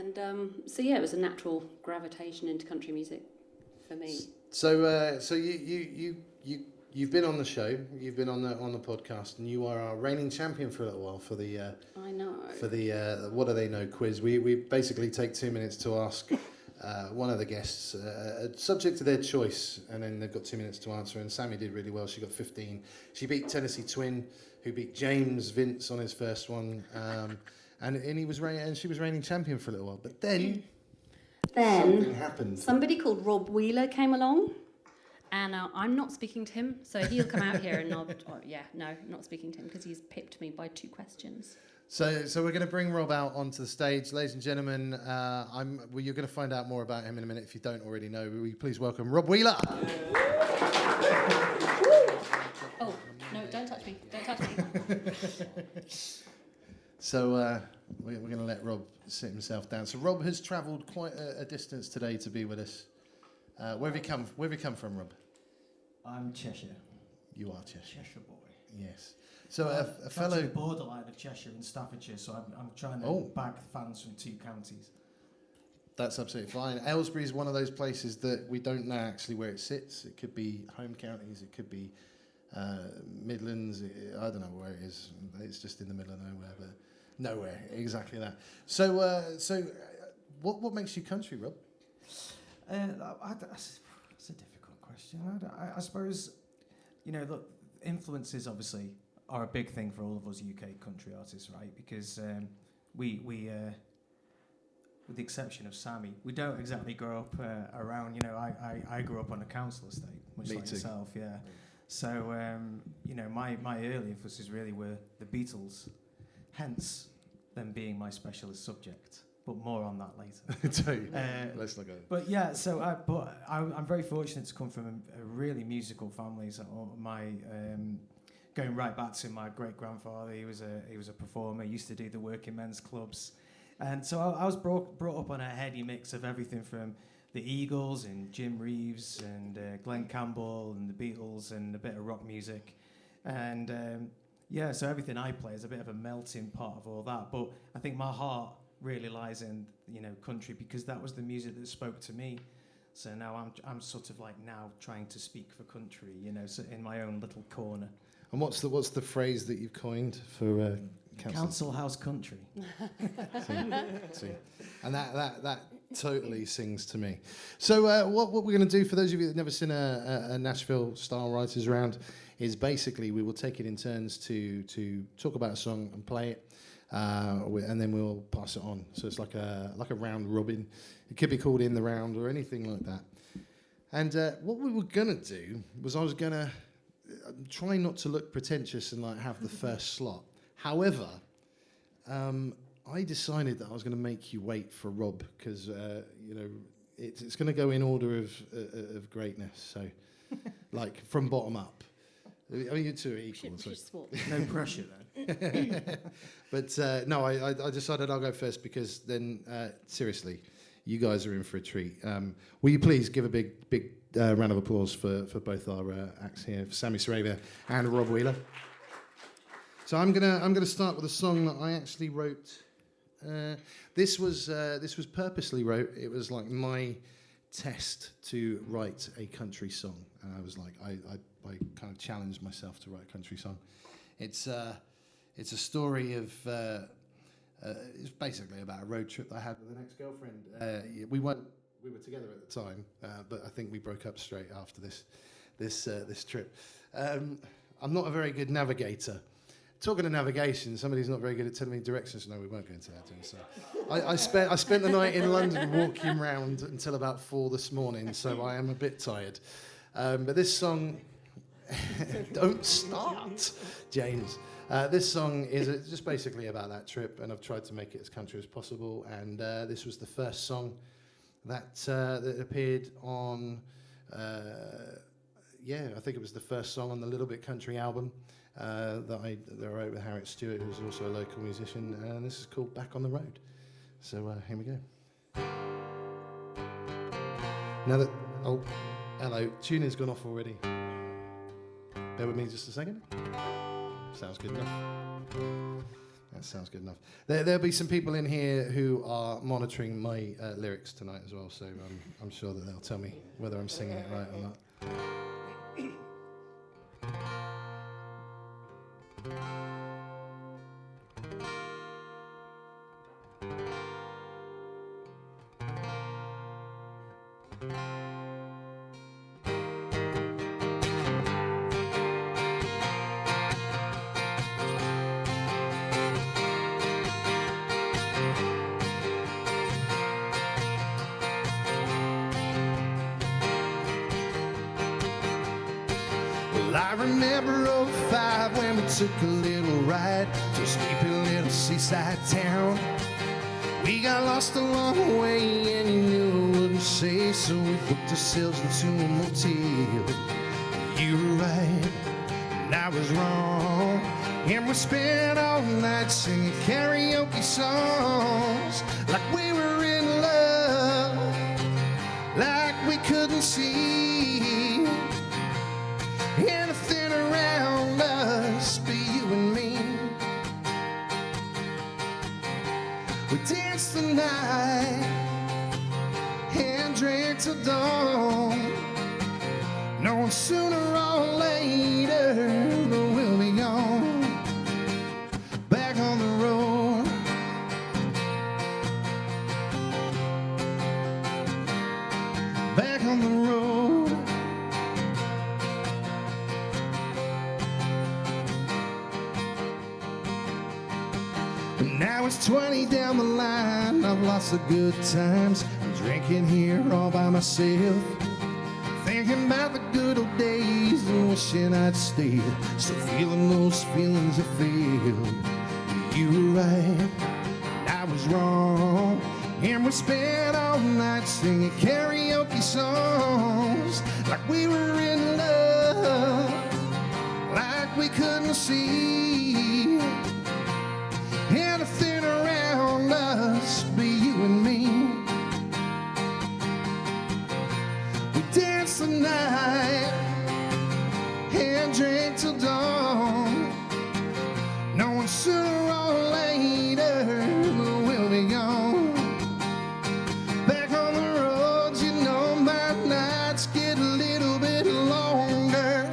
And so yeah, it was a natural gravitation into country music for me. So you've been on the show, you've been on the podcast, and you are our reigning champion for a little while for the. I know. For the What Do They Know quiz. We basically take 2 minutes to ask one of the guests a subject to their choice, and then they've got 2 minutes to answer. And Sammie did really well. She got 15. She beat Tennessee Twin, who beat James Vince on his first one, and she was reigning champion for a little while. But then something happened. Somebody called Rob Wheeler came along, and I'm not speaking to him, so he'll come out here and not speaking to him because he's pipped me by 2 questions. So we're going to bring Rob out onto the stage. Ladies and gentlemen, you're going to find out more about him in a minute if you don't already know. Will you please welcome Rob Wheeler? Oh, no, don't touch me. Don't touch me. So we're going to let Rob sit himself down. So Rob has travelled quite a distance today to be with us. Where have you come from, Rob? I'm Cheshire. You are Cheshire. Cheshire boy. Yes. So a fellow... That's the borderline of Cheshire and Staffordshire, so I'm trying to bag fans from 2 counties. That's absolutely fine. Aylesbury is one of those places that we don't know actually where it sits. It could be home counties, it could be Midlands, I don't know where it is. It's just in the middle of nowhere, but nowhere, exactly that. So what makes you country, Rob? That's a difficult question. I suppose, look, influences obviously are a big thing for all of us UK country artists, right? Because we with the exception of Sammie, we don't exactly grow up around, I grew up on a council estate, much Me like too. yourself, yeah. So, my early influences really were the Beatles, hence them being my specialist subject. But more on that later. Let's not go. But yeah, so I'm very fortunate to come from a really musical family. So going right back to my great grandfather, he was a performer. Used to do the working men's clubs, and so I was brought up on a heady mix of everything from the Eagles and Jim Reeves and Glenn Campbell and the Beatles and a bit of rock music, and so everything I play is a bit of a melting pot of all that. But I think my heart really lies in country because that was the music that spoke to me. So now I'm sort of like now trying to speak for country, so in my own little corner. And what's the phrase that you've coined for council house country? See. And that totally sings to me. So what we're going to do for those of you that have never seen a Nashville style writers round is basically we will take it in turns to talk about a song and play it. And then we'll pass it on. So it's like a round robin. It could be called In the Round or anything like that. And what we were gonna do was I was gonna try not to look pretentious and like have the first slot. However, I decided that I was gonna make you wait for Rob because it's gonna go in order of greatness. So like from bottom up. I mean, you two are equal. So. No pressure then. But no, I decided I'll go first because then, seriously, you guys are in for a treat. Will you please give a big round of applause for both our acts here, for Sammie Soravia and Rob Wheeler. So I'm gonna start with a song that I actually wrote. This was purposely wrote. It was like my test to write a country song, and I was like, I kind of challenged myself to write a country song. It's a story of it's basically about a road trip that I had with an ex-girlfriend. We were together at the time, but I think we broke up straight after this trip. I'm not a very good navigator. Talking of navigation, somebody's not very good at telling me directions. No, we won't go into that. So I spent the night in London walking around until about 4 this morning, so I am a bit tired. But this song, don't start, James. This song is just basically about that trip, and I've tried to make it as country as possible. And this was the first song that appeared on, I think it was the first song on the Little Bit Country album. That I wrote with Harriet Stewart, who's also a local musician, and this is called Back on the Road. So here we go. Now that, hello, tuning's gone off already. Bear with me just a second. Sounds good enough. That sounds good enough. There'll be some people in here who are monitoring my lyrics tonight as well, so I'm sure that they'll tell me whether I'm singing it right or not. Well, I remember '05 when we took a little ride to a sleepy little seaside town. We got lost along the way and you knew it wouldn't safe, so we booked ourselves into a motel. You were right and I was wrong, and we spent all night singing karaoke songs like we were in love, like we couldn't see anything around us but you and me. We danced the night and drank till dawn, knowing sooner or later we'll be gone. Back on the road, back on the road. Now it's 20 down the line, I've lost the good times. I'm drinking here all by myself, thinking about the good old days and wishing I'd stayed. Still feeling those feelings I feel. You were right, and I was wrong, and we spent all night singing karaoke songs like we were in love, like we couldn't see anything around us but you and me. We danced the night and drank till dawn, knowing sooner or later we'll be gone. Back on the roads, you know my nights get a little bit longer.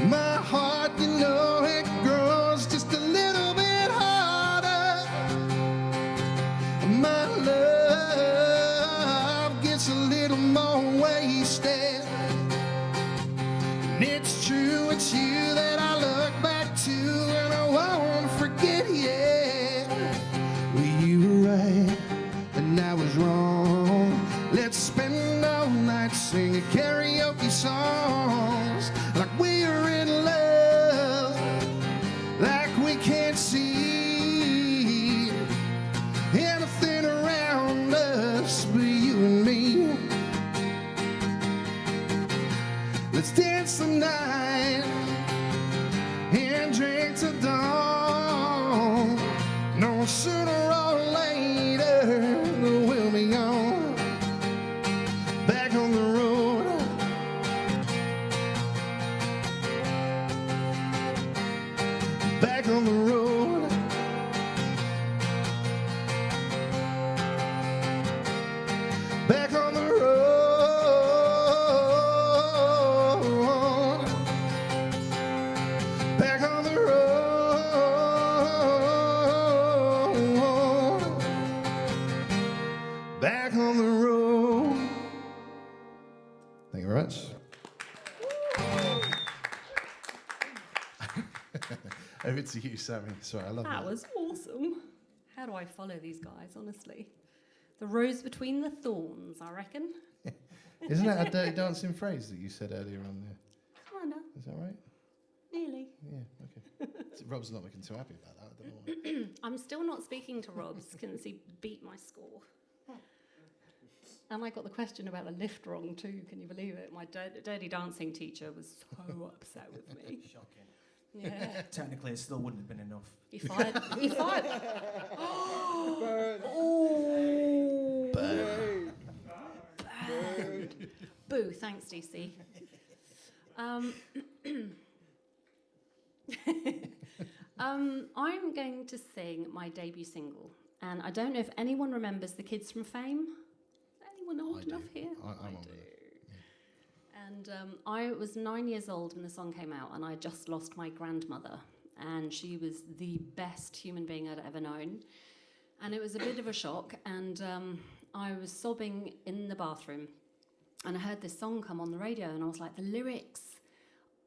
My heart, you know, it grows just a little bit harder. My love gets a little more wasted. And it's true, it's you that I look back to and I won't forget, yeah. Well, you were right and I was wrong. Let's spend all night singing karaoke songs like we are in love, like we can't see anything around us but you and me. Let's dance the night and drink till dawn, no sooner or later we'll be gone. Back on the road, back on the road, back on the road, back on the road, back on the road. Thank you very much. Over to you, Sammie. Sorry, I love that. That was awesome. How do I follow these guys, honestly? The rose between the thorns, I reckon. Isn't that a dirty dancing phrase that you said earlier on there? Kinda. Is that right? Nearly. Yeah, okay. So Rob's not looking too happy about that. I don't know why. I'm still not speaking to Rob since he beat my score. And I got the question about the lift wrong too, can you believe it? My dirty dancing teacher was so upset with me. Shocking. Yeah. Technically, it still wouldn't have been enough. He fired. He fired. Burn. Oh. Burn. Burned. Boo. Thanks, DC. I'm going to sing my debut single, and I don't know if anyone remembers the Kids from Fame. Anyone old enough here? I'm on do. there. And I was 9 years old when the song came out, and I just lost my grandmother, and she was the best human being I'd ever known. And it was a bit of a shock, and I was sobbing in the bathroom, and I heard this song come on the radio, and I was like, the lyrics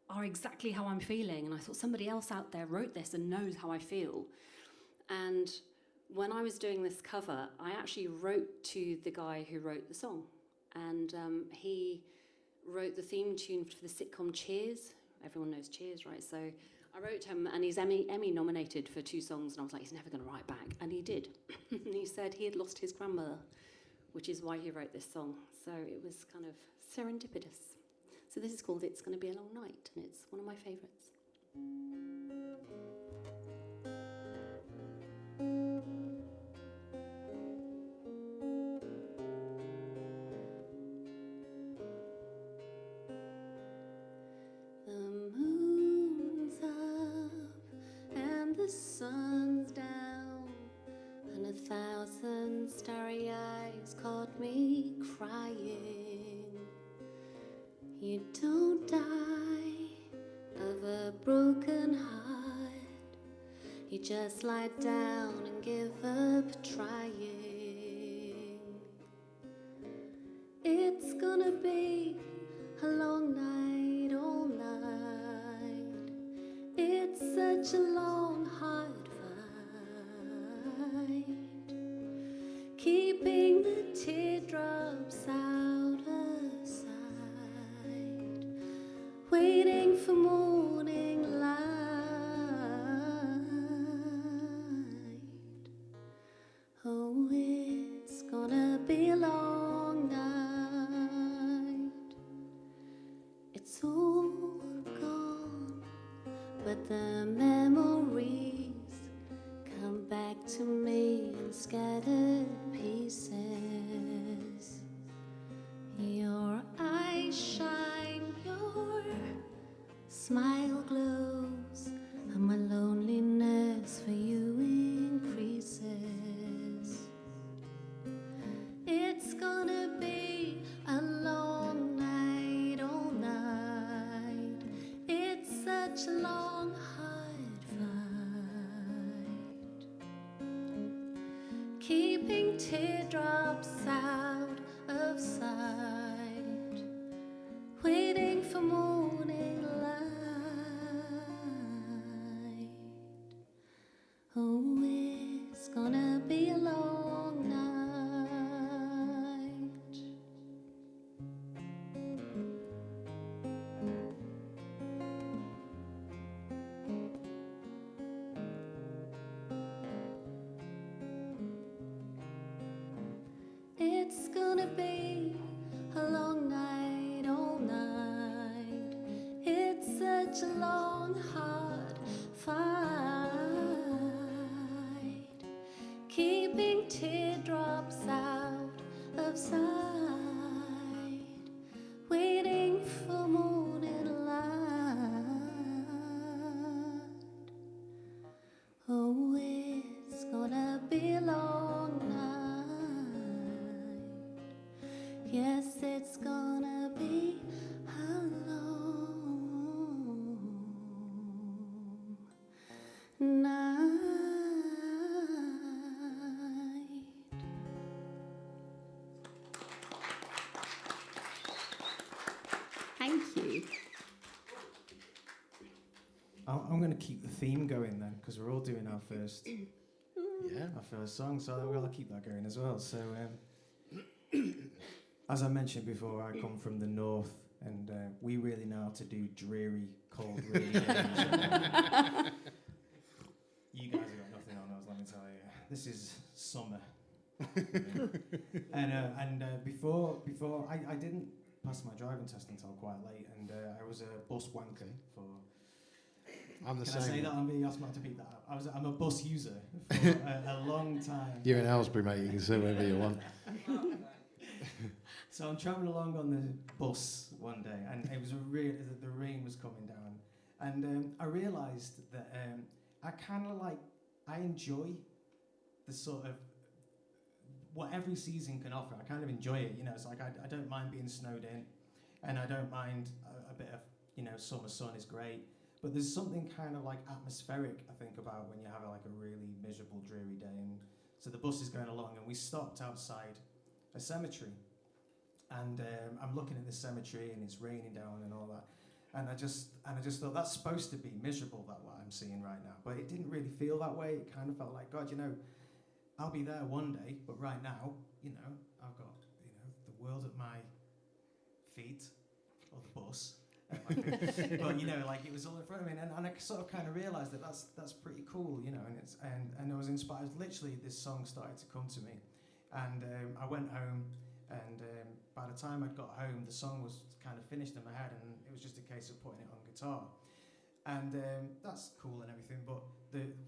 are exactly how I'm feeling. And I thought somebody else out there wrote this and knows how I feel. And when I was doing this cover, I actually wrote to the guy who wrote the song. And he wrote the theme tune for the sitcom Cheers. Everyone knows Cheers, right? So I wrote to him, and he's Emmy nominated for 2 songs. And I was like, he's never going to write back. And he did. And he said he had lost his grandmother, which is why he wrote this song. So it was kind of serendipitous. So this is called It's Gonna Be a Long Night, and it's one of my favourites. The moon's up and the sun's down, and 1,000 starry eyes caught me crying. You don't die of a broken heart. You just lie down and give up trying. It's gonna be a long night, all night. It's such a long, hard fight, keeping the teardrops out of sight, waiting for morning light. Oh, it's gonna be a long night. It's all gone, but the memories come back to me in scattered pieces. Your eyes shine, your smile glows, and my loneliness for you increases. It's gonna be a long night, all night. It's such a long, hard fight, keeping teardrops out of sight, waiting for morning light. Oh, it's gonna be a long night. It's gonna be a long night, all night. It's such a long, hard fight, keeping teardrops out of sight, waiting for morning light. Oh, it's gonna be a long night. Yes, it's gonna be a long night. Thank you. I'm going to keep the theme going then, because we're all doing our first song, so I've got to keep that going as well. So, as I mentioned before, I come from the north, and we really know how to do dreary, cold, rainy days. You guys have got nothing on us, let me tell you. This is summer. Before I didn't pass my driving test until quite late, and I was a bus wanker for. I'm the Can same. I say that? I'm being asked not to beat that up. I'm a bus user for a long time. You're in Aylesbury, mate. You can say whatever you want. So I'm travelling along on the bus one day, and it was the rain was coming down, and I realised that I kind of like, I enjoy the sort of what every season can offer. I kind of enjoy it, you know. It's like I don't mind being snowed in, and I don't mind a bit of, you know, summer sun is great. But there's something kind of like atmospheric, I think, about when you have like a really miserable, dreary day. And so the bus is going along, and we stopped outside a cemetery, and I'm looking at this cemetery, and it's raining down and all that. And I just thought, that's supposed to be miserable, that what I'm seeing right now. But it didn't really feel that way. It kind of felt like, God, you know, I'll be there one day, but right now, you know, I've got, you know, the world at my feet, or the bus at my feet. But, you know, like, it was all in front of me, and I sort of kind of realised that that's pretty cool, you know, and I was inspired. Literally, this song started to come to me, and I went home, and by the time I'd got home, the song was kind of finished in my head, and it was just a case of putting it on guitar. And that's cool and everything, but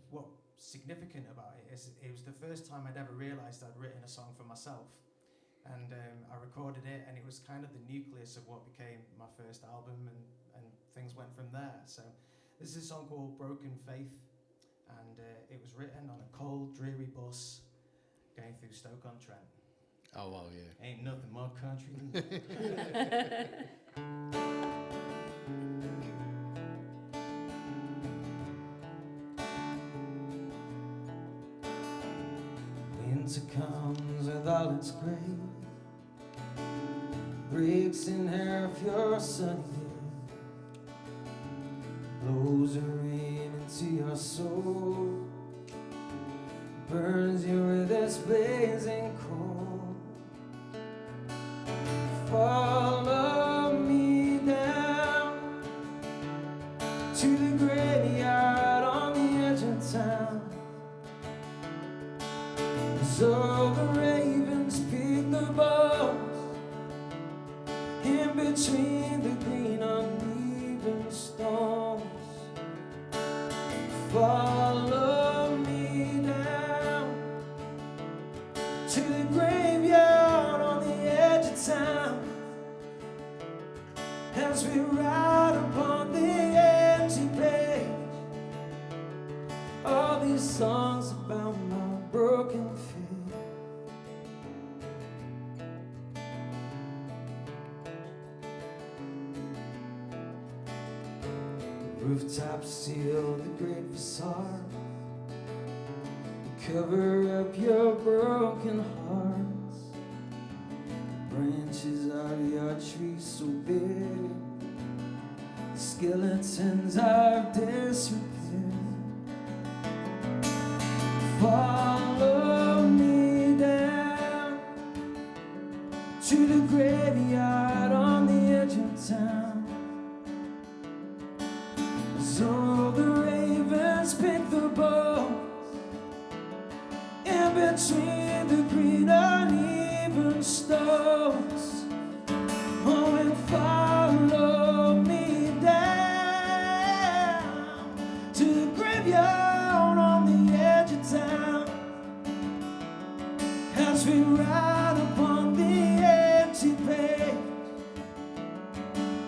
what's significant about it is it was the first time I'd ever realised I'd written a song for myself. And I recorded it, and it was kind of the nucleus of what became my first album, and things went from there. So this is a song called Broken Faith, and it was written on a cold, dreary bus going through Stoke-on-Trent. Oh, wow, yeah. Ain't nothing more country than that. Winter comes with all its gray, breaks in half your sunny day, blows a rain into your soul, burns you with its blazing coal. Follow me down to the graveyard on the edge of town. So the ravens pick the bones in between the green uneven stones. Follow me down to the graveyard on the edge of town, as we ride upon the empty page all these songs about my broken faith. Rooftops seal the great facade, cover up your broken hearts. Branches of your tree so big, the skeletons of disrepair. Follow me down to the graveyard on the edge of town. So the ravens pick the bones in between the green uneven stones. Oh, and follow me down to the graveyard on the edge of town, as we ride upon the empty page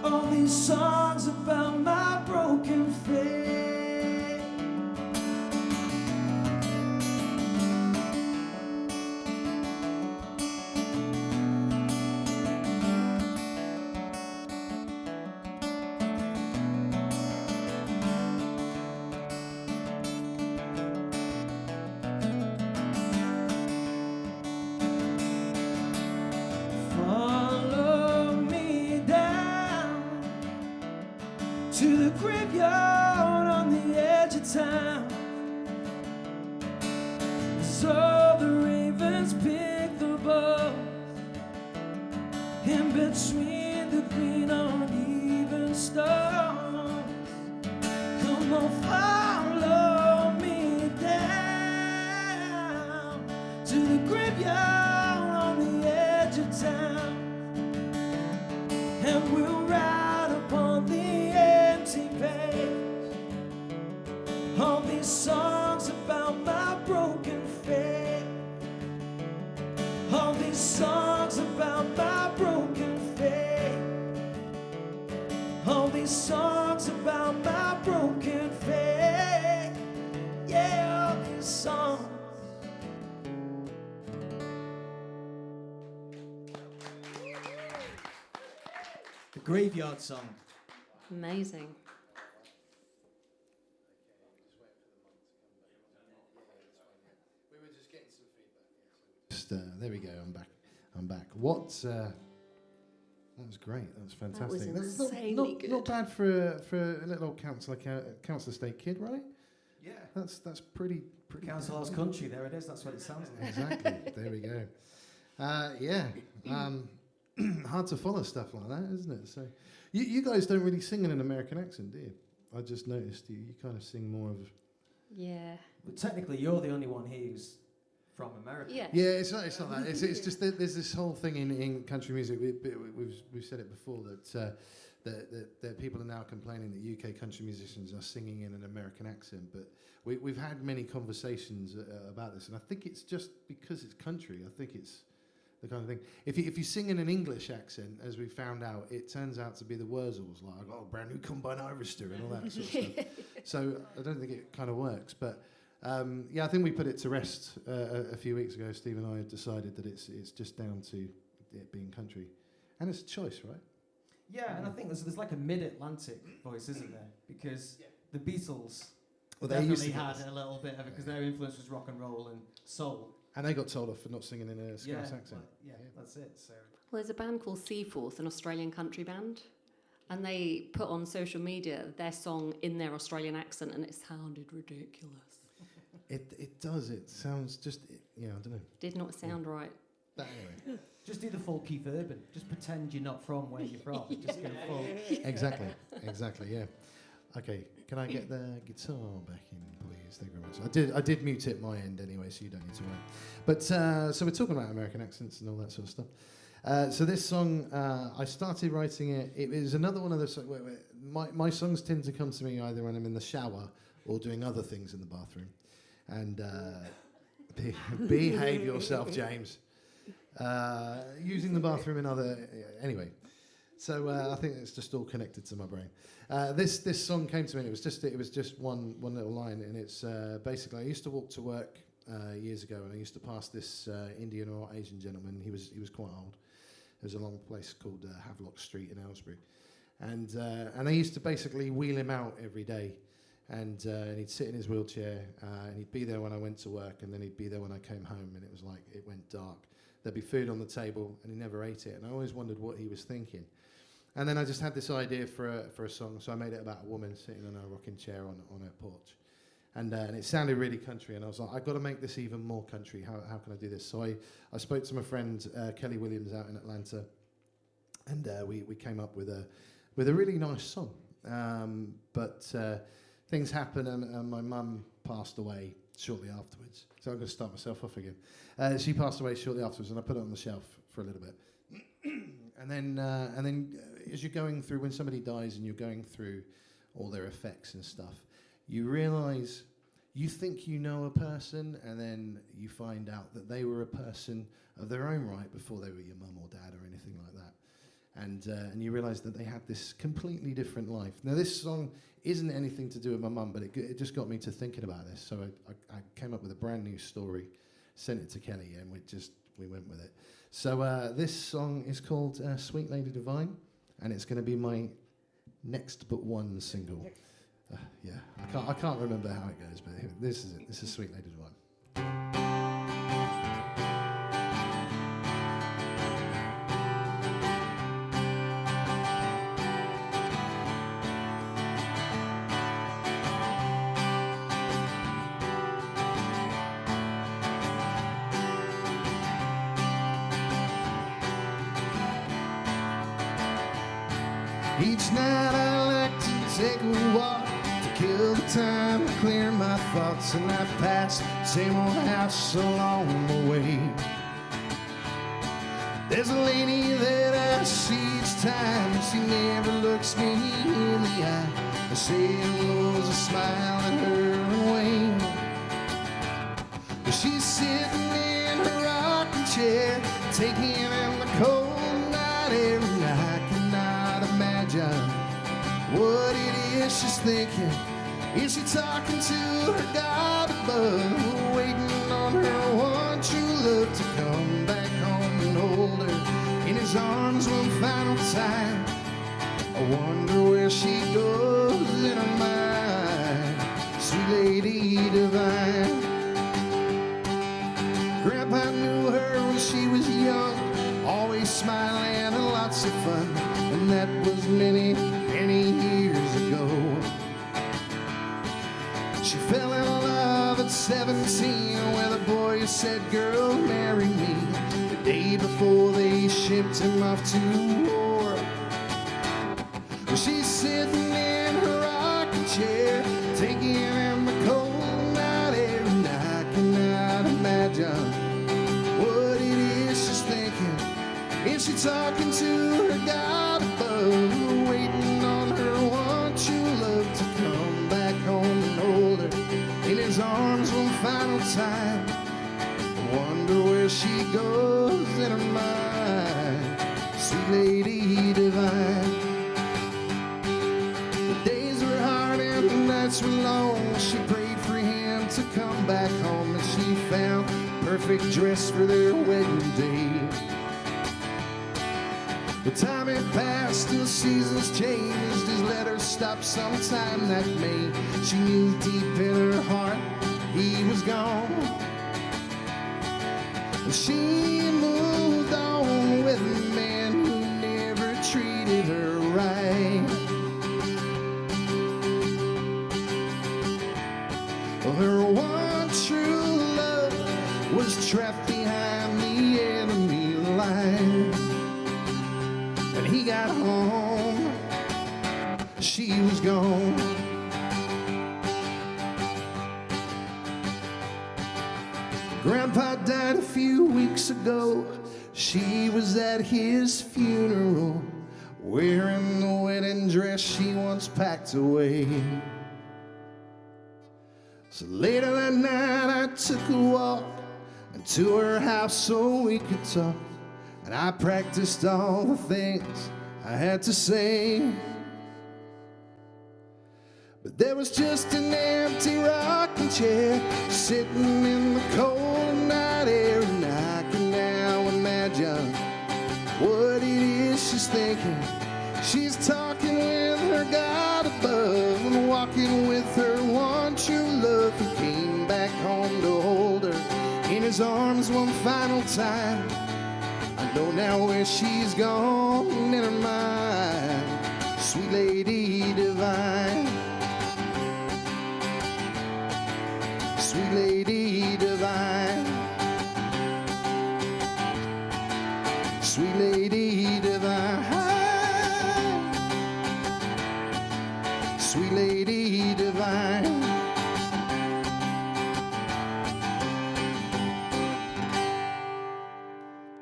all these songs about my broken faith. Follow me down to the graveyard on the edge of town. So the ravens pick the bones in between the green uneven stones. Come on, follow me down to the graveyard on the edge of town, and we'll ride upon the empty page all these songs about my broken faith. All these songs about my broken faith. All these songs about my broken faith. Graveyard Song. Amazing. We were just getting some feedback. Just, there we go. I'm back. What? That was great. That was fantastic. That was That's insanely good. not bad for a little council estate kid, right? Yeah. That's pretty. Council House Country, there it is, that's what it sounds like. Exactly. There we go. Yeah. Hard to follow stuff like that, isn't it? So, you guys don't really sing in an American accent, do you? I just noticed you kind of sing more of. Yeah. But technically, you're the only one here who's from America. Yeah. Yeah, it's not that. It's just that there's this whole thing in country music. We've said it before that people are now complaining that UK country musicians are singing in an American accent, but we've had many conversations about this, and I think it's just because it's country. I think it's the kind of thing. If you sing in an English accent, as we found out, it turns out to be the Wurzels, like brand new combine harvester and all that sort of stuff. So I don't think it kind of works, but. Yeah, I think we put it to rest a few weeks ago. Steve and I had decided that it's just down to it being country, and it's a choice, right? Yeah, and I think there's like a mid-Atlantic voice, isn't there? Because the Beatles definitely had a little bit of it because their influence was rock and roll and soul. And they got told off for not singing in a Scouse accent. Yeah, that's it. So. Well, there's a band called Seaforth, an Australian country band, and they put on social media their song in their Australian accent, and it sounded ridiculous. It does. It sounds just. I don't know. Did not sound right. But anyway. Just do the full Keith Urban. Just pretend you're not from where you're from. Just go full. Exactly. Yeah. Okay. Can I get the guitar back in, please? Thank you very much. I did mute it my end anyway, so you don't need to worry. But so we're talking about American accents and all that sort of stuff. So this song, I started writing it. It was another one of those. My songs tend to come to me either when I'm in the shower or doing other things in the bathroom. And behave yourself, James. Using the bathroom in other... anyway, so I think it's just all connected to my brain. This song came to me, and it was just one little line, and it's basically, I used to walk to work years ago, and I used to pass this Indian or Asian gentleman. He was quite old. There was a long place called Havelock Street in Aylesbury. And I used to basically wheel him out every day. And he'd sit in his wheelchair, and he'd be there when I went to work, and then he'd be there when I came home, and it was like it went dark. There'd be food on the table, and he never ate it, and I always wondered what he was thinking. And then I just had this idea for a song, so I made it about a woman sitting in a rocking chair on her porch. And it sounded really country, and I was like, I've got to make this even more country. How can I do this? So I spoke to my friend Kelly Williams out in Atlanta, and we came up with a really nice song. But things happened, and my mum passed away shortly afterwards. So I'm going to start myself off again. She passed away shortly afterwards, and I put it on the shelf for a little bit. and then, as you're going through, when somebody dies and you're going through all their effects and stuff, you realise you think you know a person, and then you find out that they were a person of their own right before they were your mum or dad or anything like that. And you realise that they had this completely different life. Now, this song isn't anything to do with my mum, but it just got me to thinking about this. So I came up with a brand new story, sent it to Kelly, and we went with it. So this song is called Sweet Lady Divine, and it's going to be my next but one single. Yeah, I can't remember how it goes, but this is it. This is Sweet Lady Divine. Each night I like to take a walk to kill the time, to clear my thoughts, and I pass the same old house along the way. There's a lady that I see each time, and she never looks me in the eye. I say hello with a smile at her way. But she's sitting in her rocking chair, taking in the cold night air, and I cannot imagine what it is she's thinking. Is she talking to her God above, waiting on her one true love to come back home and hold her in his arms one final time? I wonder where she goes in her mind, sweet lady divine. Grandpa knew her when she was young, always smiling and lots of fun, and that was many, many years ago. She fell in love at 17 with a boy who said, girl, marry me, the day before they shipped him off to war. Well, she's sitting in her rocking chair, taking in the cold night air, and I cannot imagine what it is she's thinking. Is she talking to her God above, waiting on her one true love to come back home and hold her in his arms one final time? I wonder where she goes in her mind, sweet lady divine. The days were hard and the nights were long. She prayed for him to come back home, and she found a perfect dress for their wedding day. The time had passed and the seasons changed. His letters stopped sometime that May. She knew deep in her heart he was gone, and she moved on with a man who never treated her right. Her one true love was trapped behind the enemy line. When he got home, she was gone. Grandpa died a few weeks ago. She was at his funeral, wearing the wedding dress she once packed away. So later that night I took a walk into her house so we could talk, and I practiced all the things I had to say. But there was just an empty rocking chair sitting in the cold night air, and I can now imagine what it is she's thinking. She's talking with her God above and walking with her one true love, who came back home to hold her in his arms one final time. I know now where she's gone in her mind, sweet lady divine, sweet lady divine, sweet lady divine, sweet lady divine.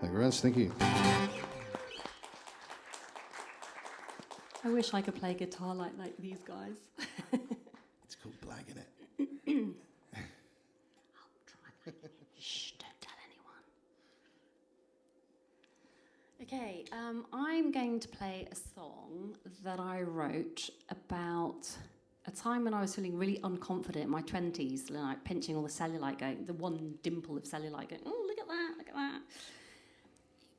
Thank you very much. Thank you. I wish I could play guitar like these guys. It's called blagging it. I'll try. Shh, don't tell anyone. Okay, I'm going to play a song that I wrote about a time when I was feeling really unconfident in my 20s, like pinching all the cellulite, going, the one dimple of cellulite, going, oh, look at that, look at that.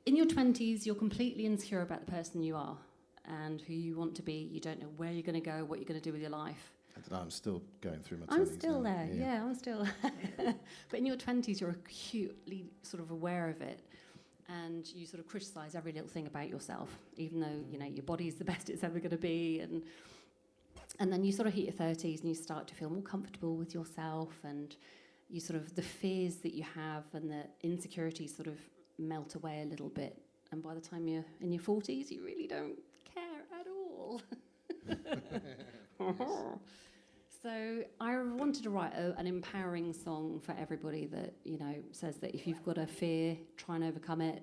In your 20s, you're completely insecure about the person you are and who you want to be. You don't know where you're going to go, what you're going to do with your life. I don't know, I'm still going through my 20s. I'm still now. there, yeah, I'm still But in your 20s, you're acutely sort of aware of it, and you sort of criticise every little thing about yourself, even though, you know, your body's the best it's ever going to be. And then you sort of hit your 30s and you start to feel more comfortable with yourself, and you sort of, the fears that you have and the insecurities sort of melt away a little bit. And by the time you're in your 40s, you really don't care at all. So I wanted to write an empowering song for everybody that, you know, says that if you've got a fear, try and overcome it,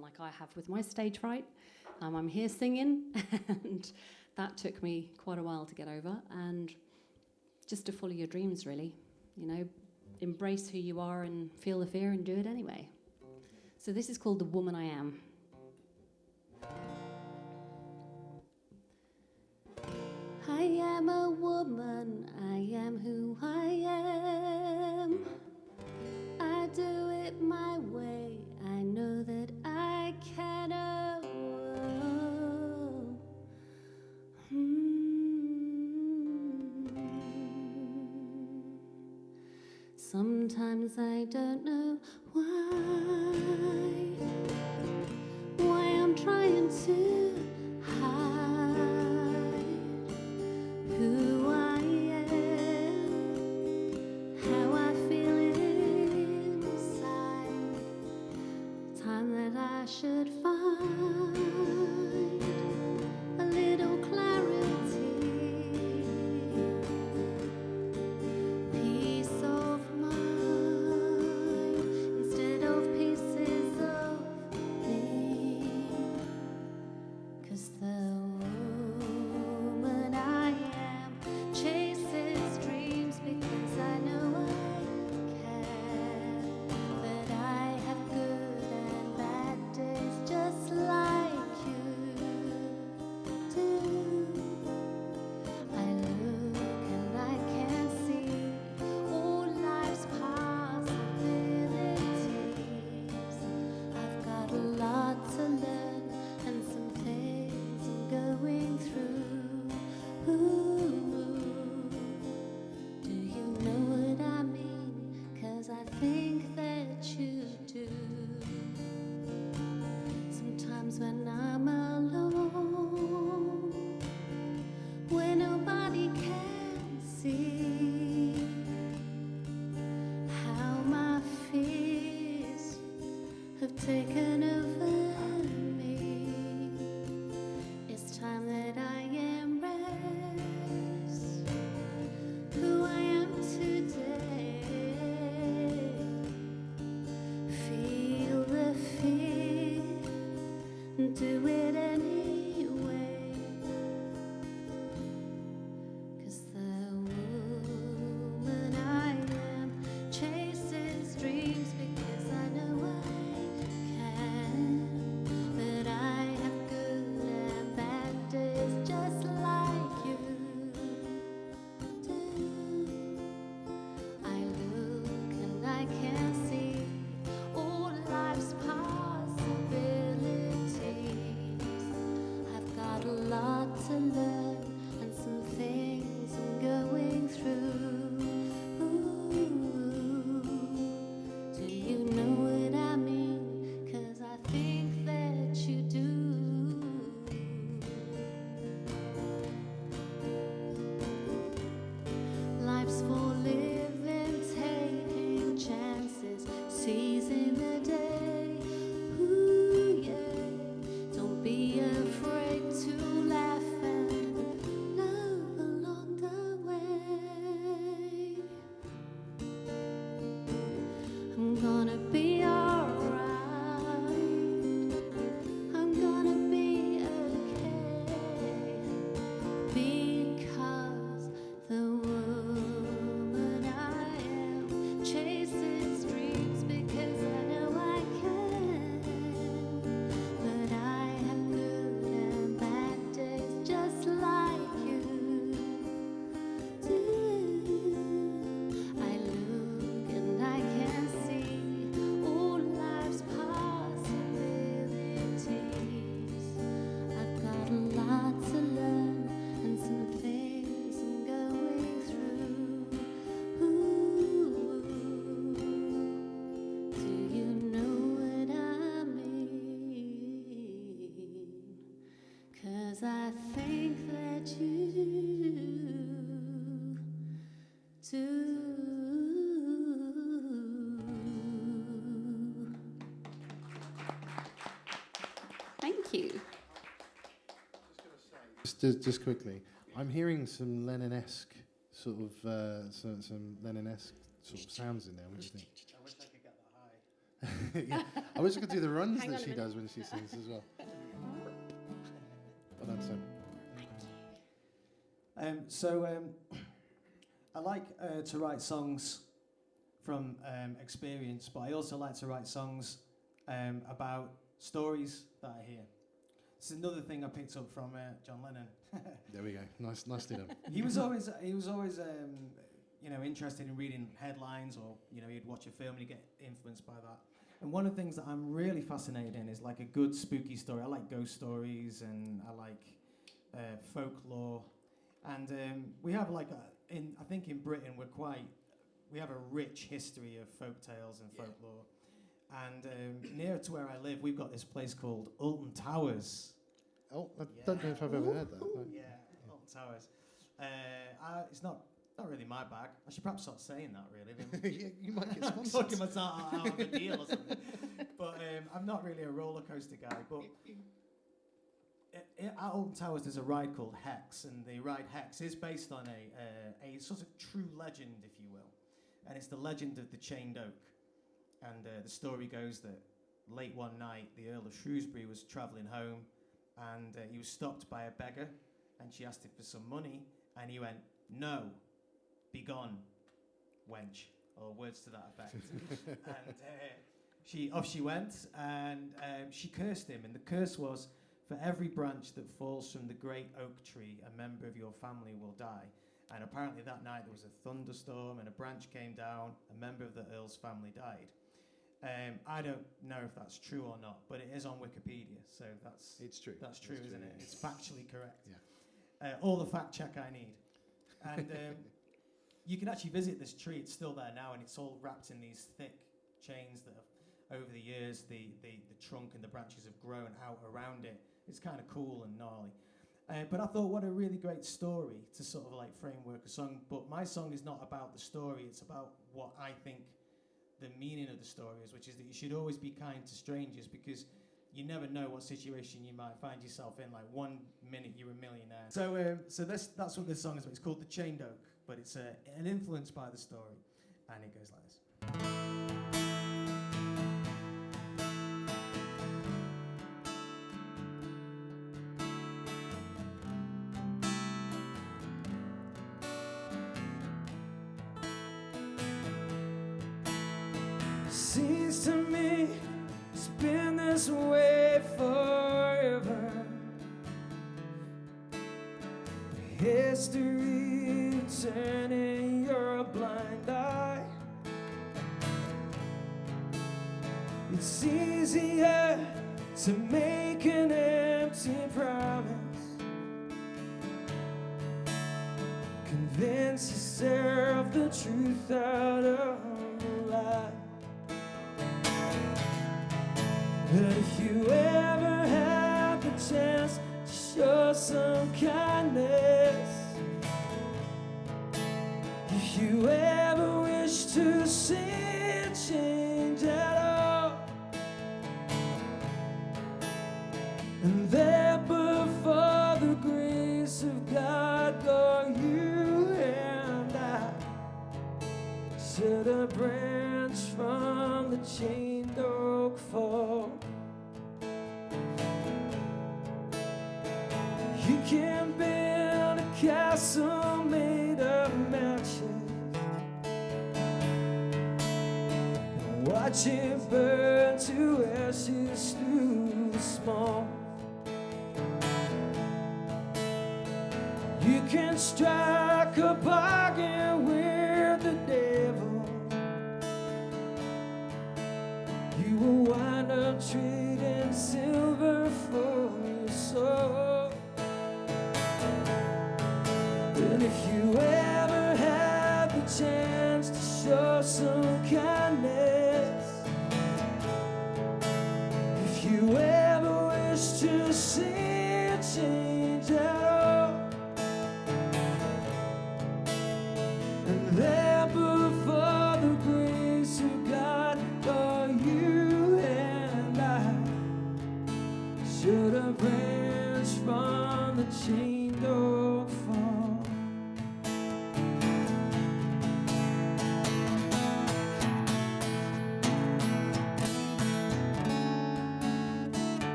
like I have with my stage fright. I'm here singing, and that took me quite a while to get over, and just to follow your dreams, really. You know, embrace who you are and feel the fear and do it anyway. So this is called The Woman I Am. I am a woman, I am who I am. I do it my way, I know that I can. Oh, Sometimes I don't know why I'm trying to hide who I am, how I feel inside. Time that I should find a little clarity, peace of mind instead of pieces of me. 'Cause the woman I am chases dreams because I know I can. But I have good and bad days just like you do. I look and I can see all life's possibilities. I've got a lot to learn and some things I'm going through. Ooh, do you know what I mean? 'Cause I think that you do. Sometimes when I'm alone, when nobody can see how my fears have taken over me, it's time that I embrace who I am today. Feel the fear and do it anyway. 'Cause the woman I am chases dreams because I know I can. But I have good and bad days just like you do. I look and I can see all life's possibilities. I've got a lot to learn and some things I'm going through. Ooh, do you know what I mean? 'Cause I think that you do. Life's for living, taking chances, seizing the day. Ooh, yeah. Don't be afraid to laugh and love along the way. I'm gonna be alright. I'm gonna be okay. Because the woman I am chases dreams because I know I can. But I have good and bad days just like you do. I look and I can see all life's possibilities. I've got a lot to learn and some things I'm going through. Ooh, do you know what I mean? 'Cause I think that you do. Thank you. Just quickly, I'm hearing some Lennon-esque sort of some Lennon-esque sort of sounds in there. What do you think? I wish I could get that high. Yeah. I wish I could do the runs Hang that on a she minute. does when she sings as well. Well done, Sam. I like to write songs from experience, but I also like to write songs about stories that I hear. It's another thing I picked up from John Lennon. There we go. Nicely done. He was always interested in reading headlines, or he'd watch a film and he'd get influenced by that. And one of the things that I'm really fascinated in is like a good spooky story. I like ghost stories and I like folklore. And we have I think in Britain we're we have a rich history of folk tales and folklore. And near to where I live, we've got this place called Alton Towers. Oh, I don't know if I've ever heard that. No. Yeah, Alton Towers. It's not really my bag. I should perhaps start saying that, really. Yeah, you might get I'm sponsored. talking myself out of a deal or something. But I'm not really a roller coaster guy. But at Alton Towers, there's a ride called Hex, and the ride Hex is based on a sort of true legend, if you will. And it's the legend of the Chained Oak. And the story goes that late one night, the Earl of Shrewsbury was travelling home, and he was stopped by a beggar, and she asked him for some money, and he went, "No, be gone, wench," or words to that effect. And off she went, and she cursed him, and the curse was, "For every branch that falls from the great oak tree, a member of your family will die." And apparently that night there was a thunderstorm, and a branch came down, a member of the Earl's family died. I don't know if that's true or not, but it is on Wikipedia, so It's true. That's true, It's isn't true, it? yeah. It's factually correct. Yeah. All the fact check I need. And you can actually visit this tree. It's still there now, and it's all wrapped in these thick chains that have, over the years, the trunk and the branches have grown out around it. It's kind of cool and gnarly. But I thought, what a really great story to sort of like framework a song. But my song is not about the story. It's about what I think the meaning of the story is, which is that you should always be kind to strangers, because you never know what situation you might find yourself in. Like 1 minute you're a millionaire. So that's what this song is about. It's called The Chained Oak, but it's an influence by the story, and it goes like this. Seems to me it's been this way forever. History turning your blind eye. It's easier to make an empty promise, convince yourself the truth out of a lie. But if you ever have the chance to show some kindness, if you ever wish to see a change at all, and there before the grace of God go you and I, should a branch from the chained oak fall. You can build a castle made of matches and watch it burn to ashes through the smoke. You can strike a bargain with the devil. You will wind up trading silver for your soul. And if you ever have the chance to show some kindness, if you ever wish to see a change at all, and there before the grace of God are you and I, should a branch from the chained oak fall.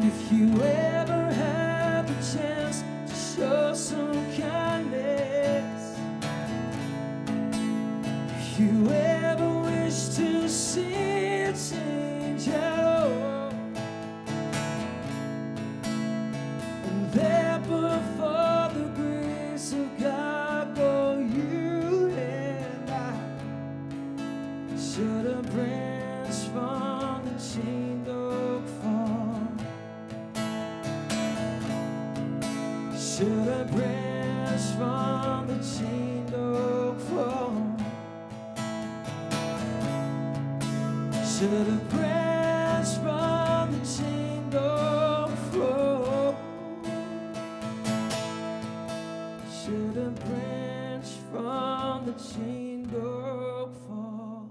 If you ever have the chance to show some kindness, if you ever wish to see a change at all, and there before the grace of God Should a branch from the chained oak fall? Should a branch from the chained oak fall? Should a branch from the chained oak fall? Should a branch from the chained oak fall?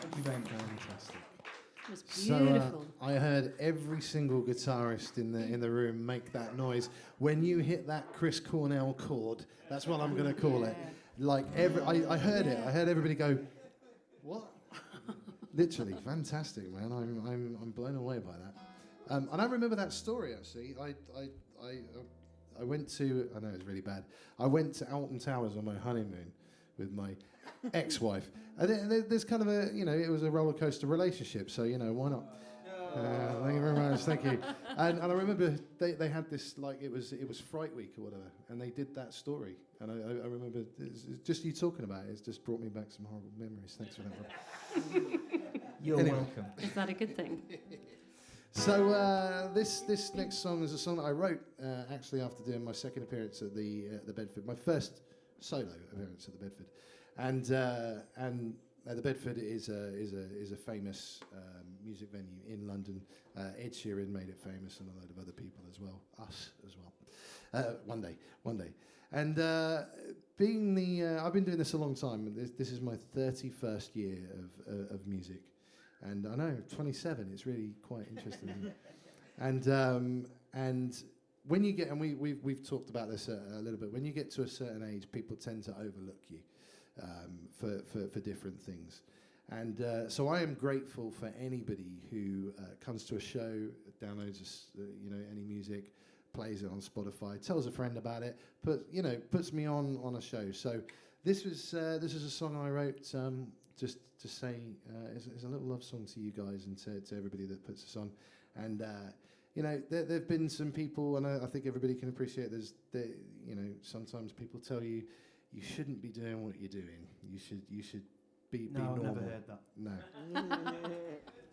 Thank you very much. Fantastic. It was So beautiful. I heard every single guitarist in the room make that noise when you hit that Chris Cornell chord. That's what I'm going to call it. Like I heard it. I heard everybody go, "What?" Literally, fantastic, man. I'm blown away by that. And I remember that story actually. I went to. I know it's really bad. I went to Alton Towers on my honeymoon with my ex-wife. And there's kind of a, it was a roller coaster relationship, so, why not? Thank you very much, thank you. And I remember they had this, like, it was Fright Week or whatever, and they did that story. And I remember, it's just you talking about it, it's just brought me back some horrible memories. Thanks for that, Rob. You're welcome. Is that a good thing? So this next song is a song that I wrote actually after doing my second appearance at the Bedford, my first solo appearance at the Bedford, and the Bedford is a famous music venue in London. Ed Sheeran made it famous, and a load of other people as well, us as well. One day, and being I've been doing this a long time. This is my 31st year of music. And I know, 27, it's really quite interesting. And when you get, and we've talked about this a little bit, when you get to a certain age, people tend to overlook you for different things. And so I am grateful for anybody who comes to a show, downloads any music, plays it on Spotify, tells a friend about it, puts me on a show. So this is a song I wrote just to say it's a little love song to you guys and to everybody that puts us on. And there have been some people, and I think everybody can appreciate sometimes people tell you shouldn't be doing what you're doing. You should be normal. No, I've never heard that. No.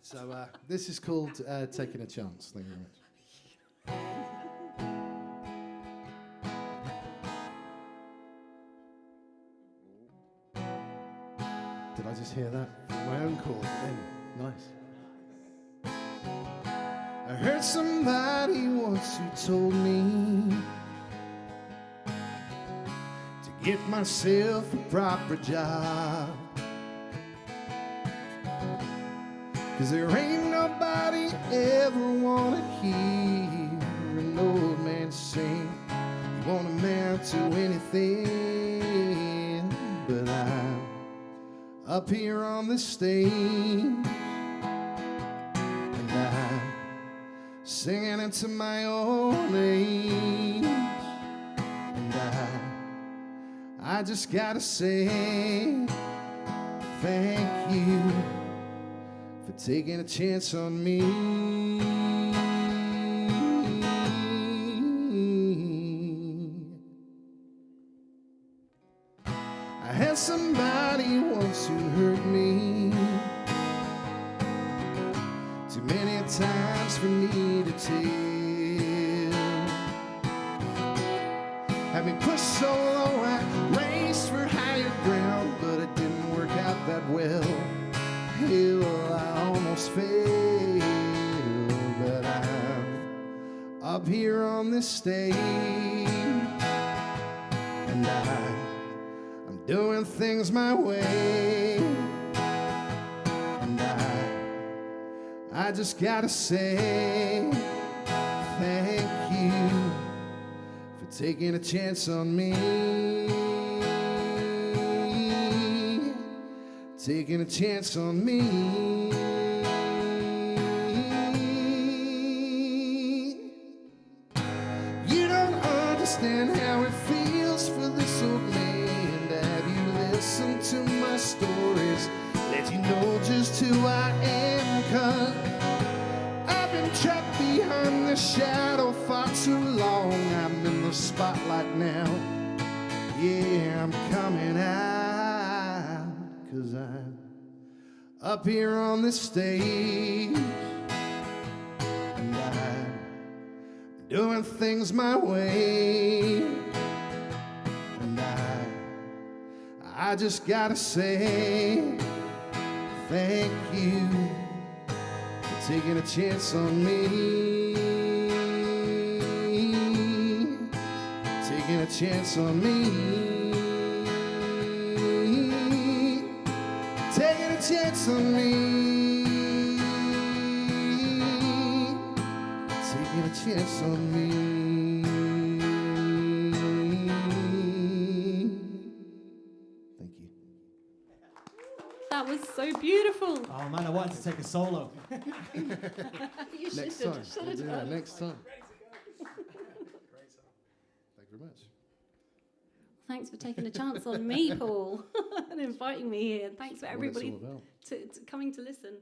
So this is called Taking a Chance. Thank you very much. Did I just hear that? My own chord. Nice. I heard somebody once who told me to get myself a proper job, 'cause there ain't nobody ever wanna hear an old man sing. You won't amount to anything, but I'm up here on the stage, and I'm singing it to my own age, and I just gotta say thank you for taking a chance on me. I had somebody once who hurt me too many times for me to tell. Had me pushed so low I raced for higher ground, but it didn't work out that well. Hell, I almost failed, but I'm up here on this stage, and I'm doing things my way, and I just gotta say thank you for taking a chance on me, taking a chance on me. You don't understand how it feels for this old man to have you listen to my stories, let you know just who I am, 'cause I've been trapped behind the shadow far too long. I'm in the spotlight now. Yeah, I'm coming out, 'cause I'm up here on the stage, and I'm doing things my way, and I just gotta say thank you for taking a chance on me. Taking a chance on me. Taking a chance on me. Taking a chance on me. Thank you. That was so beautiful. Oh man, I wanted to take a solo. You Next should time. have We'll do that done. next time. Thank you very much. Thanks for taking a chance on me, Paul, and inviting me here. Thanks for everybody What it's all about. to coming to listen.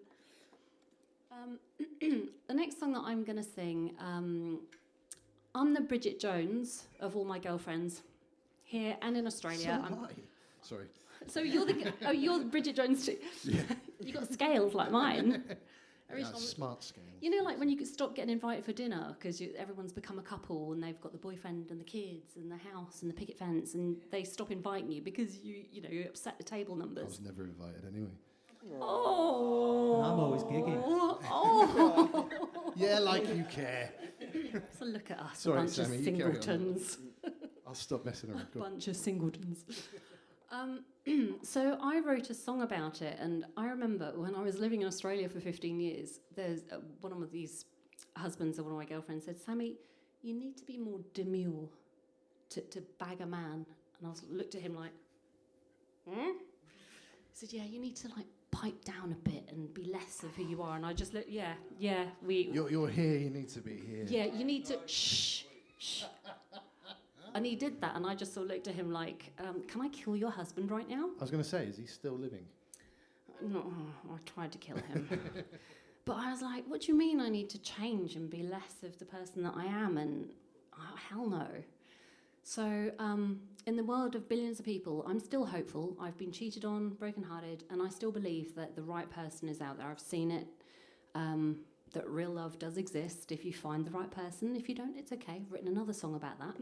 The next song that I'm going to sing, I'm the Bridget Jones of all my girlfriends here and in Australia. So am I. Sorry. So you're the Bridget Jones too. Yeah. You got scales like mine. Yeah, smart scale. You know, like when you could stop getting invited for dinner because everyone's become a couple and they've got the boyfriend and the kids and the house and the picket fence, and they stop inviting you because you upset the table I numbers. was never invited anyway. Oh, I'm always gigging. Oh, Yeah, like you care. so look at us, Sorry, a bunch Sammie, of you carry on. singletons. I'll stop messing around. Go on. Bunch of singletons. So I wrote a song about it, and I remember when I was living in Australia for 15 years, there's one of these husbands of one of my girlfriends said, Sammie, you need to be more demure to bag a man. And I looked at him like, He said, yeah, you need to like pipe down a bit and be less of who you are. And I just looked, yeah, You're here, you need to be here. yeah, you need to shh. And he did that, and I just sort of looked at him like, can I kill your husband right now? I was going to say, is he still living? No, I tried to kill him. But I was like, what do you mean I need to change and be less of the person that I am? And hell no. So in the world of billions of people, I'm still hopeful. I've been cheated on, brokenhearted, and I still believe that the right person is out there. I've seen it. That real love does exist if you find the right person. If you don't, it's okay. I've written another song about that.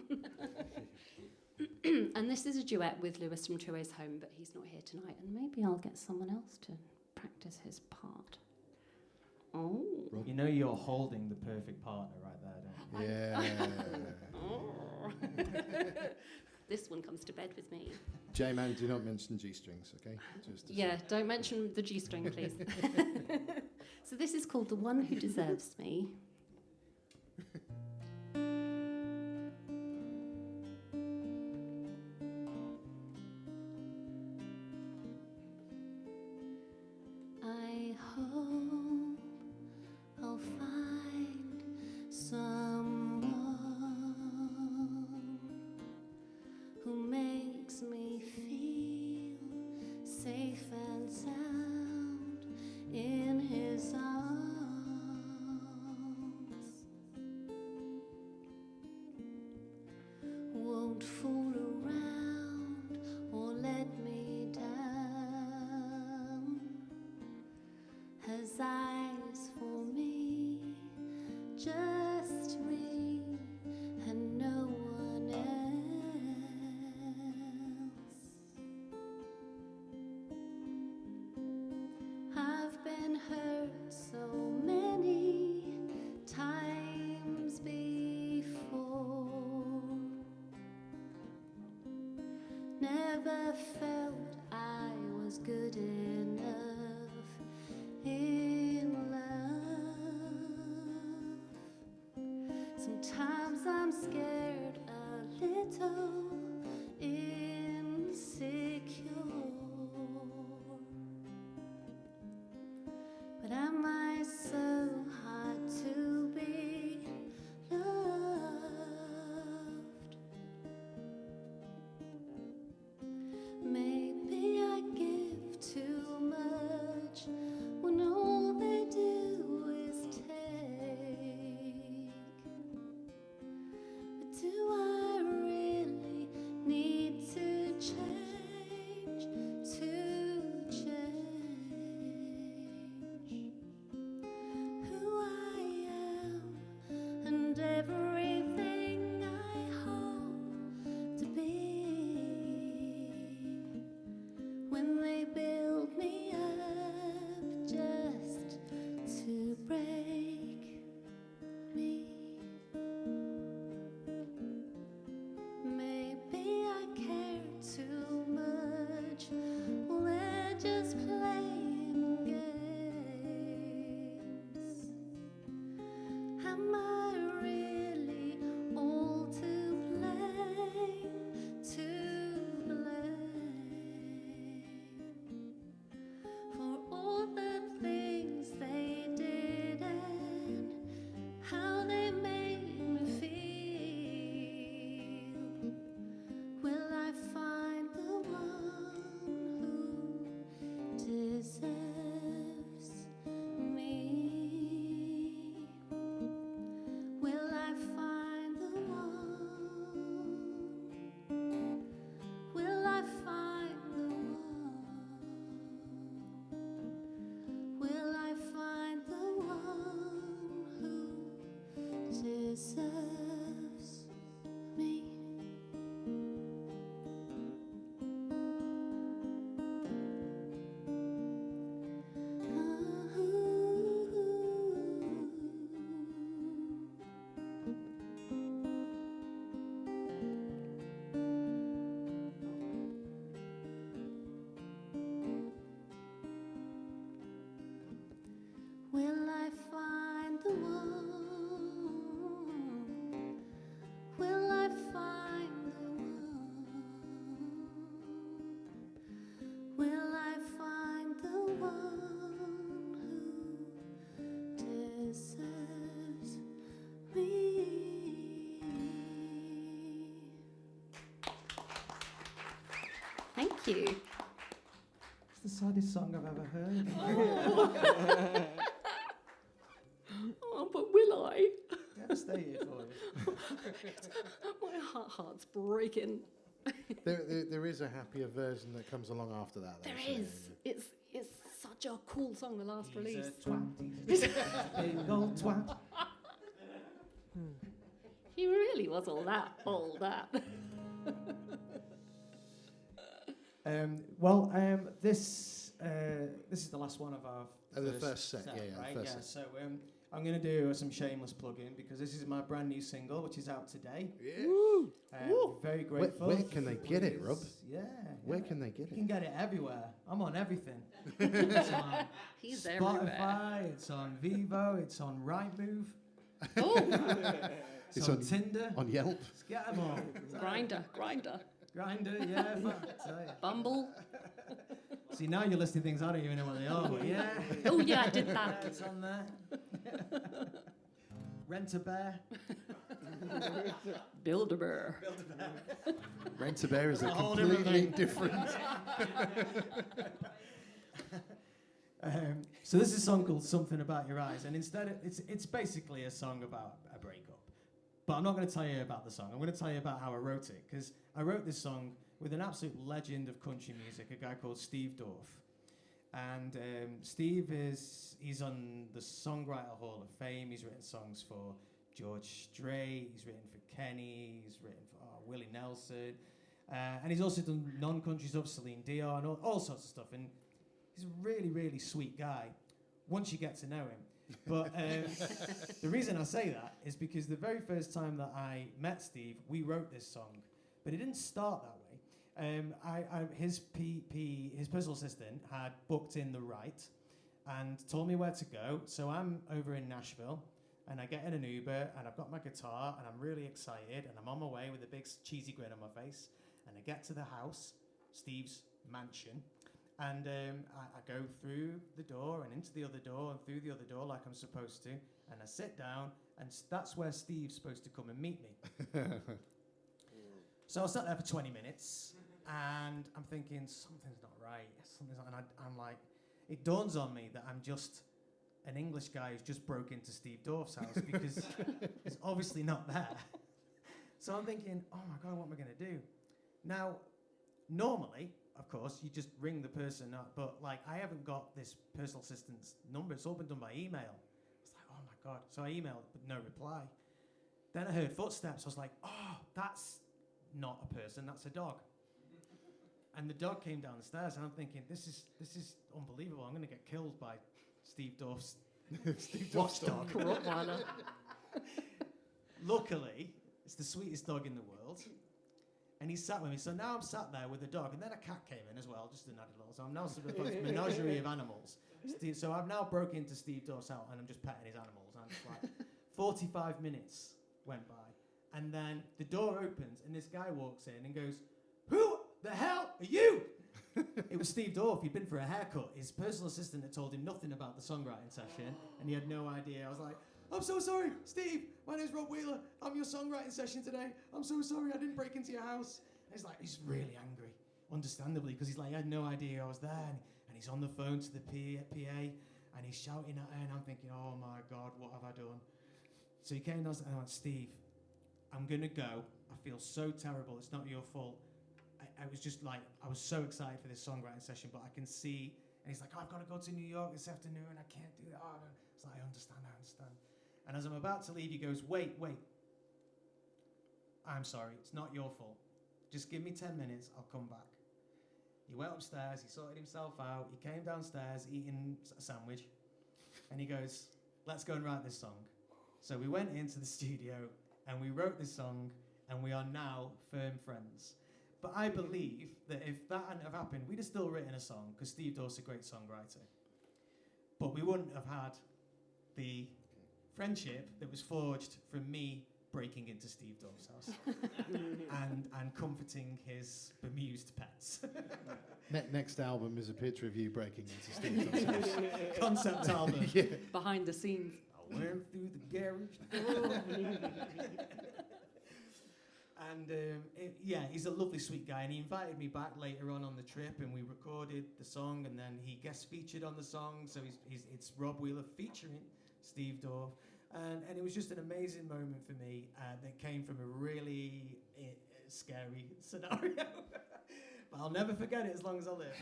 And this is a duet with Lewis from Two Ways Home, but he's not here tonight. And maybe I'll get someone else to practice his part. Oh. You know you're holding the perfect partner right there, don't you? Yeah. Oh. This one comes to bed with me. J-Man, do not mention G-strings, okay? Just to Yeah, don't mention the G-string, please. So this is called The One Who Deserves Me. I hope I'll find someone who makes me feel safe and sound in his arms. Won't fool around or let me down. Has eyes for me, just me, and no one else. I've been hurt so many times before. Never felt I was good enough in love. Sometimes I'm scared, a little insecure. But am I so hard to be loved? Maybe I give too you. It's the saddest song I've ever heard. Oh, but will I? Devastated for you. My heart's breaking. There is a happier version that comes along after that. Though, There so- is. It's such a cool song, the last He's release. a twat. He's a big old twat. He really was all that. This is the last one of our the first set, yeah, right? first Yeah. set. So I'm going to do some shameless plugging because this is my brand new single, which is out today. Yeah. Woo! Very grateful. Where can they get it, Rob? Yeah. Where can they get You can it? get it everywhere. I'm on everything. It's on He's Spotify. everywhere. It's on Vivo. It's on Rightmove. Oh, It's on Tinder. On Yelp. Let's get them all. Grinder. Grindr, yeah. Tell ya. Bumble. See, now you're listing things I don't even know what they are, but yeah. Oh, yeah, I did that. It's on there. Rent a Bear. Build-A-Bear. Rent a Bear is a a whole completely different different. So this is a song called Something About Your Eyes, and instead it's basically a song about a breakup. But I'm not going to tell you about the song. I'm going to tell you about how I wrote it, because I wrote this song with an absolute legend of country music, a guy called Steve Dorff. And Steve he's on the Songwriter Hall of Fame. He's written songs for George Strait, he's written for Kenny, he's written for Willie Nelson, and he's also done non-country stuff, Celine Dion, all sorts of stuff. And he's a really, really sweet guy once you get to know him. But the reason I say that is because the very first time that I met Steve, we wrote this song, but it didn't start that way. His personal assistant had booked in the right and told me where to go. So I'm over in Nashville, and I get in an Uber, and I've got my guitar, and I'm really excited, and I'm on my way with a big cheesy grin on my face, and I get to the house, Steve's mansion, and I go through the door and into the other door and through the other door like I'm supposed to, and I sit down, and that's where Steve's supposed to come and meet me. So I sat there for 20 minutes, and I'm thinking, something's not right. And I'm like, it dawns on me that I'm just an English guy who's just broke into Steve Dorff's house because he's obviously not there. So I'm thinking, oh my God, what am I going to do? Now, normally, of course, you just ring the person up, but like I haven't got this personal assistant's number. It's all been done by email. It's like, oh my God. So I emailed, but no reply. Then I heard footsteps. I was like, oh, that's not a person, that's a dog. And the dog came down the stairs, and I'm thinking, this is unbelievable. I'm going to get killed by Steve Dorff's watchdog. Rottweiler. Luckily, it's the sweetest dog in the world. And he sat with me. So now I'm sat there with the dog. And then a cat came in as well, just an added little. So I'm now sort of a menagerie of animals. So I've now broke into Steve Dorff's house, and I'm just petting his animals. And I'm just like, 45 minutes went by. And then the door opens, and this guy walks in and goes, "Who the hell are you?" It was Steve Dorff. He'd been for a haircut. His personal assistant had told him nothing about the songwriting session, and he had no idea. I was like, "I'm so sorry, Steve. My name's Rob Wheeler. I'm your songwriting session today. I'm so sorry I didn't break into your house." And he's really angry, understandably, because he's like, he had no idea I was there. And he's on the phone to the PA, and he's shouting at her, and I'm thinking, oh my God, what have I done? So he came down and I went, "Steve, I'm going to go. I feel so terrible. It's not your fault. I was just like, I was so excited for this songwriting session, but I can see," and he's like, "Oh, I've got to go to New York this afternoon. I can't do that." Oh, it's like, I understand. And as I'm about to leave, he goes, wait. "I'm sorry. It's not your fault. Just give me 10 minutes. I'll come back." He went upstairs. He sorted himself out. He came downstairs eating a sandwich. And he goes, "Let's go and write this song." So we went into the studio and we wrote this song, and we are now firm friends. But I believe that if that hadn't have happened, we'd have still written a song, because Steve Dorff's a great songwriter. But we wouldn't have had the friendship that was forged from me breaking into Steve Dorff's house and comforting his bemused pets. Next album is a picture of you breaking into Steve Dorff's house. Concept album. Yeah. Behind the scenes. I went through the garage door. And yeah, he's a lovely, sweet guy. And he invited me back later on the trip, and we recorded the song, and then he guest featured on the song. So it's Rob Wheeler featuring Steve Dorff. And it was just an amazing moment for me that came from a really scary scenario. But I'll never forget it as long as I live.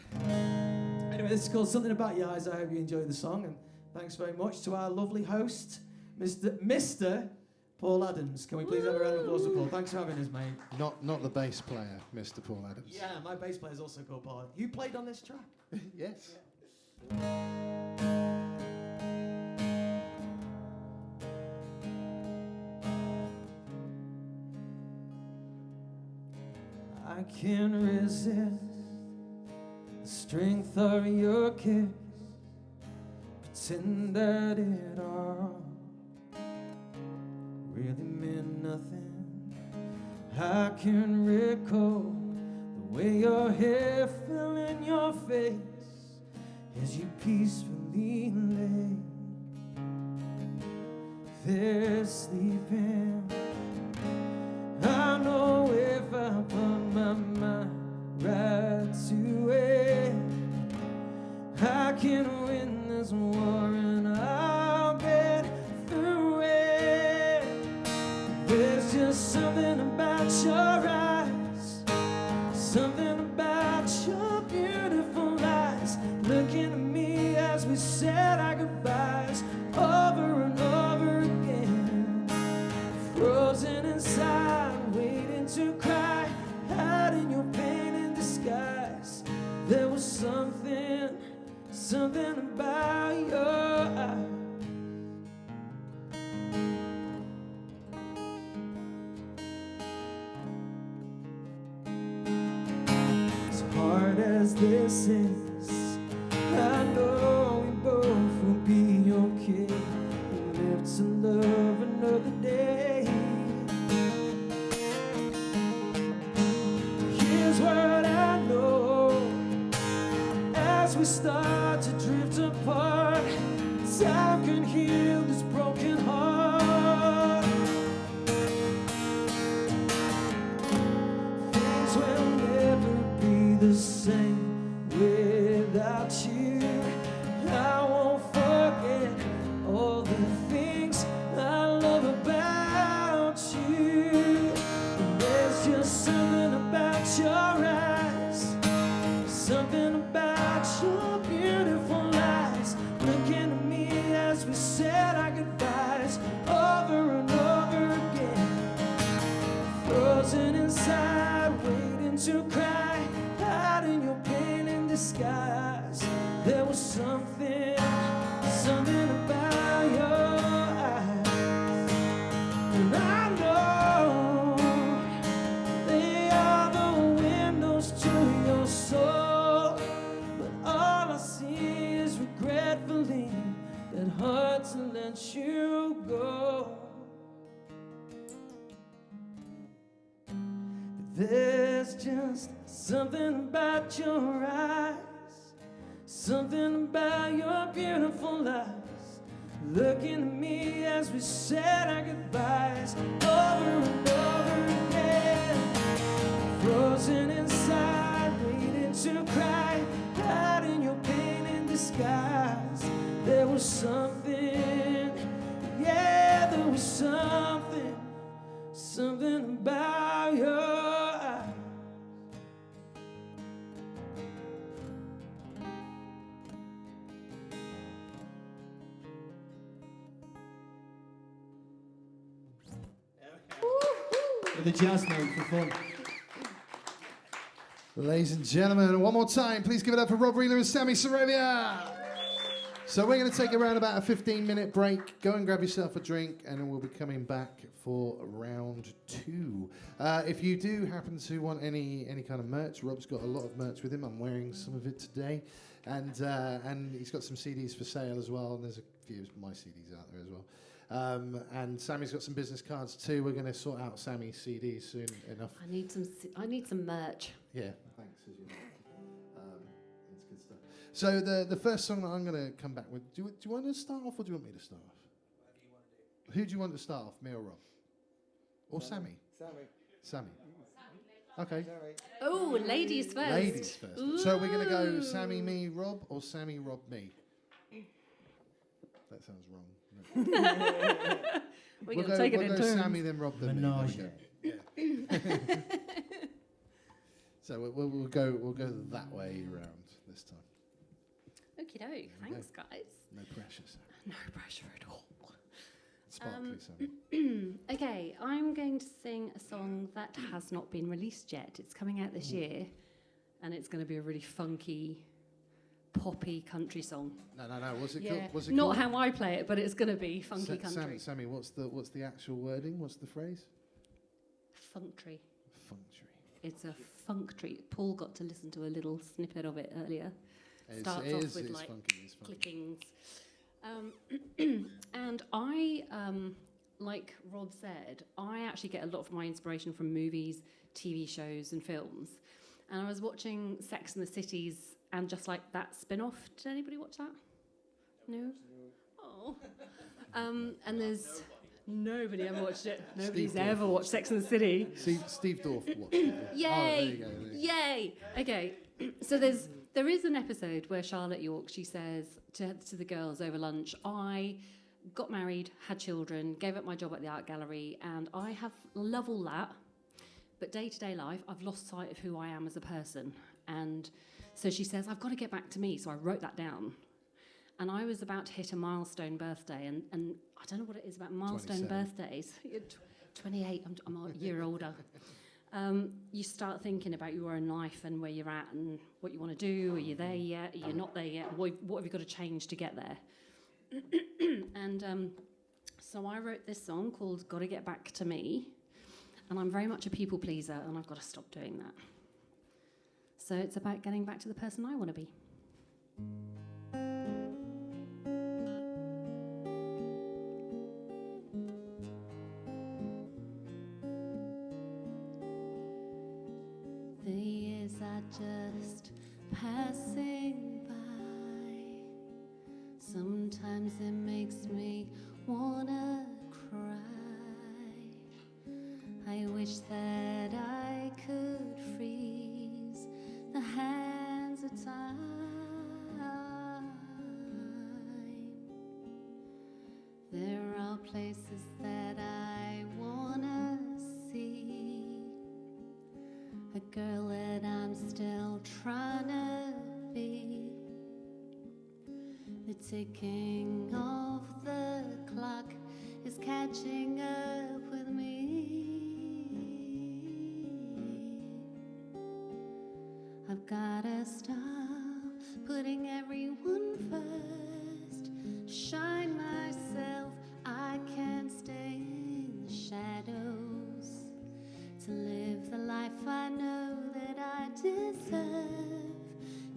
Anyway, this is called Something About Your Eyes. I hope you enjoyed the song. And thanks very much to our lovely host, Mr. Paul Adams. Can we please have a round of applause for Paul? Thanks for having us, mate. Not the bass player, Mr. Paul Adams. Yeah, my bass player is also called Paul. You played on this track? Yes. Yeah. I can't resist the strength of your kiss. Pretend that it all really meant nothing. I can recall the way your hair fell in your face as you peacefully lay there sleeping. I know if I put my mind right to it, I can win this war and I'll get through it. There's just something about your eyes, something about your beautiful eyes, looking at me as we said our goodbyes over and over again. Frozen inside, waiting to cry, hiding your pain in disguise. There was something about your eyes. As hard as this is, I know we both will be okay. We live to love another day. Here's what I know: as we start to drift apart, time can heal this broken heart. Things will never be the same without you. I won't forget all the things I love about you. And there's just something about your eyes, something about your beautiful eyes, looking at me as we said our goodbyes over and over again. Frozen inside, waiting to cry, hiding your pain in disguise. There was something about your eyes, and I know they are the windows to your soul. But all I see is regretfully that hard to let you go. But there's just something about your eyes, something about your beautiful eyes, looking at me as we said our goodbyes over and over again. Frozen inside, waiting to cry, hiding your pain in disguise. There was something, yeah, there was something about your eyes. With a jazz note for fun. Ladies and gentlemen, one more time, please give it up for Rob Wheeler and Sammie Soravia. So we're going to take around about a 15-minute break. Go and grab yourself a drink, and then we'll be coming back for round two. If you do happen to want any kind of merch, Rob's got a lot of merch with him. I'm wearing some of it today, and he's got some CDs for sale as well. And there's a few of my CDs out there as well. And Sammie's got some business cards too. We're going to sort out Sammie's CDs soon enough. I need some merch. Yeah, thanks. As you know. It's good stuff. So the first song that I'm going to come back with, do you want to start off or do you want me to start off? Whatever you want to do. Who do you want to start off, me or Rob? Or Sammie? Sammie. Sammie. Okay. Sorry. Oh, ladies first. Ladies first. So we're going to go Sammie, me, Rob, or Sammie, Rob, me? That sounds wrong. No. We're going to take it in we'll go turns. Sammie, then Rob, then Menage. me. Yeah. So we'll go that way round this time. Okie doke. Thanks, guys. No pressure, Sammie. No pressure at all. Sparkly, Sammie. Okay, I'm going to sing a song that has not been released yet. It's coming out this year, and it's going to be a really funky, poppy country song. No. What's it called? What's it Not called? how I play it, but it's going to be funky country. Sammie, what's the actual wording? What's the phrase? Funktry. Functory. It's a funktry. Paul got to listen to a little snippet of it earlier. Starts off with like funky, it's funky. clickings. And I, like Rob said, I actually get a lot of my inspiration from movies, TV shows, and films. And I was watching Sex and the Cities and just like that spin-off. Did anybody watch that? No? Oh. And there's nobody ever watched it. Nobody's Steve ever watched Sex and the City. Steve Dorff watched it. Yay! Oh, there you go. There you go. Yay! Okay, so there is an episode where Charlotte York, she says to the girls over lunch, I got married, had children, gave up my job at the art gallery, and I love all that, but day-to-day life, I've lost sight of who I am as a person. And so she says, I've got to get back to me. So I wrote that down. And I was about to hit a milestone birthday, and I don't know what it is about milestone 27. birthdays. 28, I'm a year older. You start thinking about your own life and where you're at and what you want to do. Are you there yet? Are you not there yet? What have you got to change to get there? And so I wrote this song called Gotta Get Back to Me. And I'm very much a people pleaser, and I've got to stop doing that. So it's about getting back to the person I want to be. The years are just passing by. Sometimes it makes me wanna cry. I wish that I could freeze the hands of time. There are places that I wanna see. A girl that I'm still trying to be. The ticking of the clock is catching up with me. I've gotta stop putting everyone first. Shine myself, I can't stay in the shadows. To live the life I know that I deserve.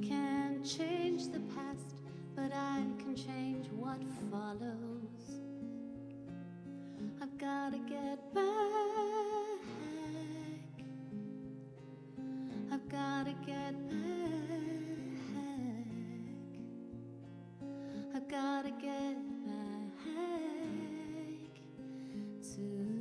Can't change the past, but I can change what follows. I've gotta get back. I've gotta get back. I've gotta get back to me.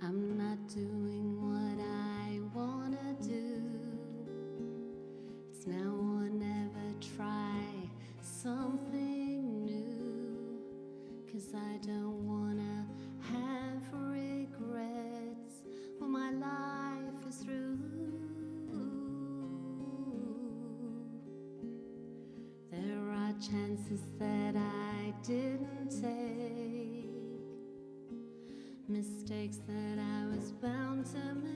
I'm not doing what I wanna do. It's now or never. Try something new, 'cause I don't wanna have regrets when my life is through. There are chances that I didn't take, mistakes that I was bound to make.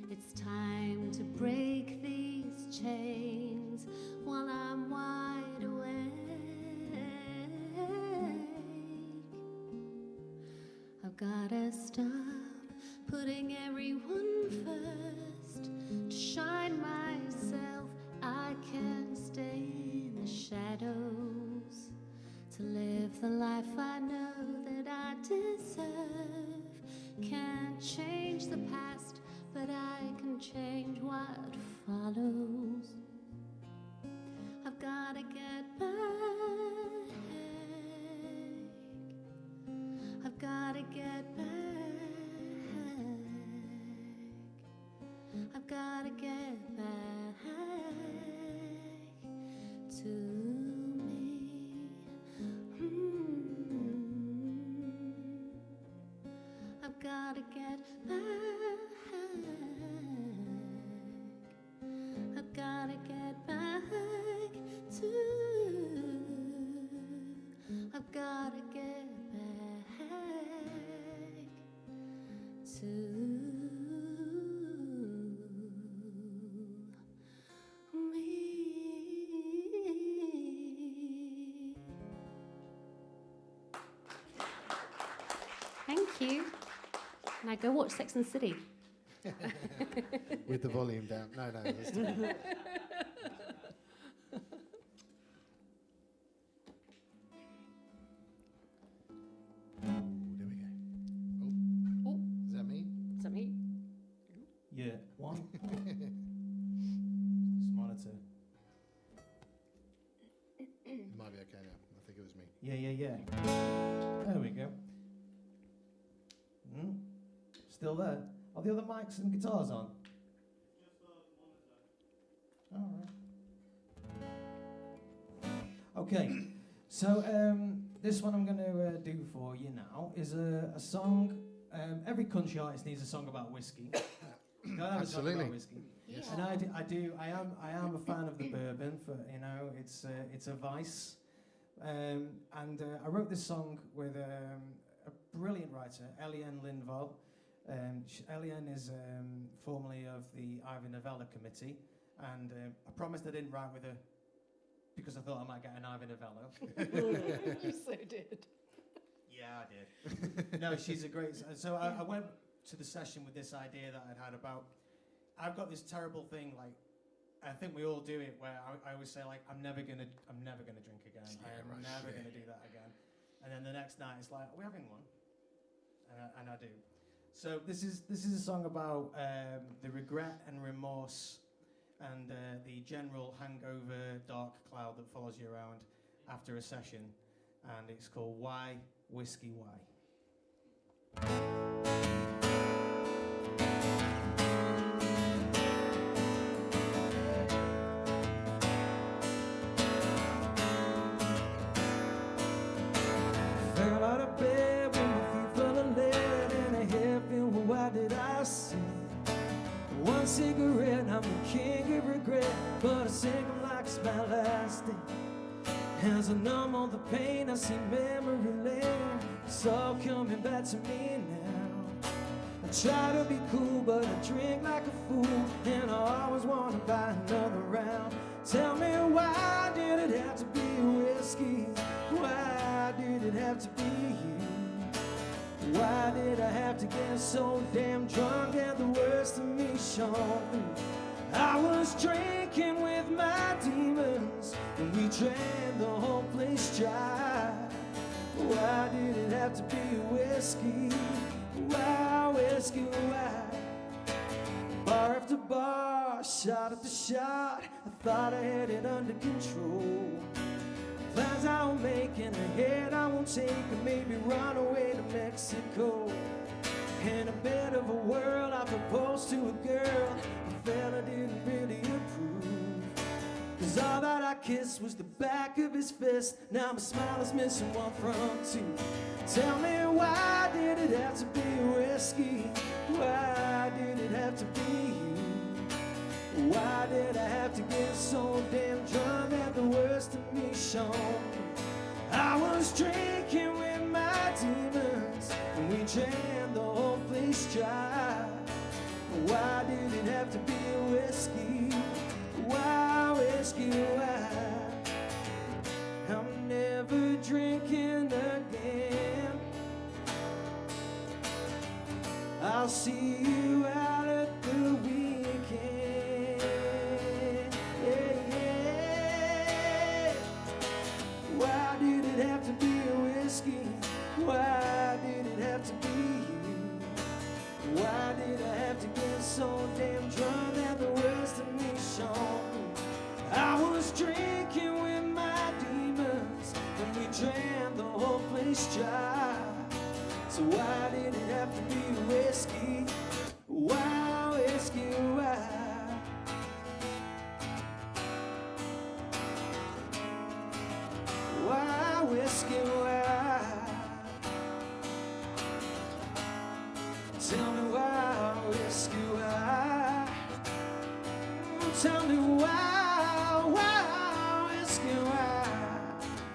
It's time to break these chains while I'm wide awake. I've gotta stop putting everyone first. To shine myself, I can't stay in the shadows. To live the life I know that I deserve. Can't change the past, but I can change what follows. I've I've gotta get back. I've gotta get back. I've gotta get back to me. I've gotta get back. I've gotta get back to. I've gotta get back to me. Thank you. Now go watch Sex and the City. With the volume down. No, that's too bad. There we go. Oh, Is that me? is that me? Yeah, one. This monitor. It might be okay now. I think it was me. Yeah. There we go. Still there? Are the other mics and guitars on? All right. Okay. So this one I'm going to do for you now is a song. Every country artist needs a song about whiskey. Gotta have a song Absolutely. about whiskey. Yes. And I am a fan of the bourbon. For it's a vice. I wrote this song with a brilliant writer, Eliane Lindvall. Eliane is formerly of the Ivy Novella Committee, and I promised I didn't write with her because I thought I might get an Ivy Novello. You so did. Yeah, I did. No, she's a great. So I went to the session with this idea that I'd had about. I've got this terrible thing, like I think we all do it, where I always say like I'm never gonna drink again. Yeah, I am right. never Yeah, gonna do that again. And then the next night it's like, are we having one? And I do. So this is a song about the regret and remorse and the general hangover, dark cloud that follows you around after a session, and it's called Why Whiskey Why. Fell out of bed with my feet full of lead and a head filled with what did I say? One cigarette, I'm the king of regret, but I sing 'em like it's my last day. As I numb all the pain, I see memory lane. It's all coming back to me now. I try to be cool, but I drink like a fool, and I always want to buy another round. Tell me, why did it have to be whiskey? Why did it have to be you? Why did I have to get so damn drunk and the worst of me shone through? I was drinking with my demons and we drank the whole place dry. Why did it have to be whiskey? Why whiskey, why? Bar after bar, shot after shot, I thought I had it under control. Plans I won't make and a head I won't take, and maybe run away to Mexico. In a bit of a whirl, I proposed to a girl, a fella didn't really approve. 'Cause all that I kissed was the back of his fist. Now my smile is missing one from two. Tell me, why did it have to be whiskey? Why did it have to be you? Why did I have to get so damn drunk that the worst of me shone? I was drinking with my demons and we drank the whole place dry. Why did it have to be whiskey? Why whiskey, why? I'm never drinking again. I'll see you out at the weekend. Yeah, yeah. Why did it have to be whiskey? Why did it have to be you? Why did I have to get so damn drunk that the worst of me shone? I was drinking always try. So why did it have to be whiskey? Why whiskey? Why? Why whiskey? Why? Tell me why whiskey? Why? Tell me why whiskey? Why?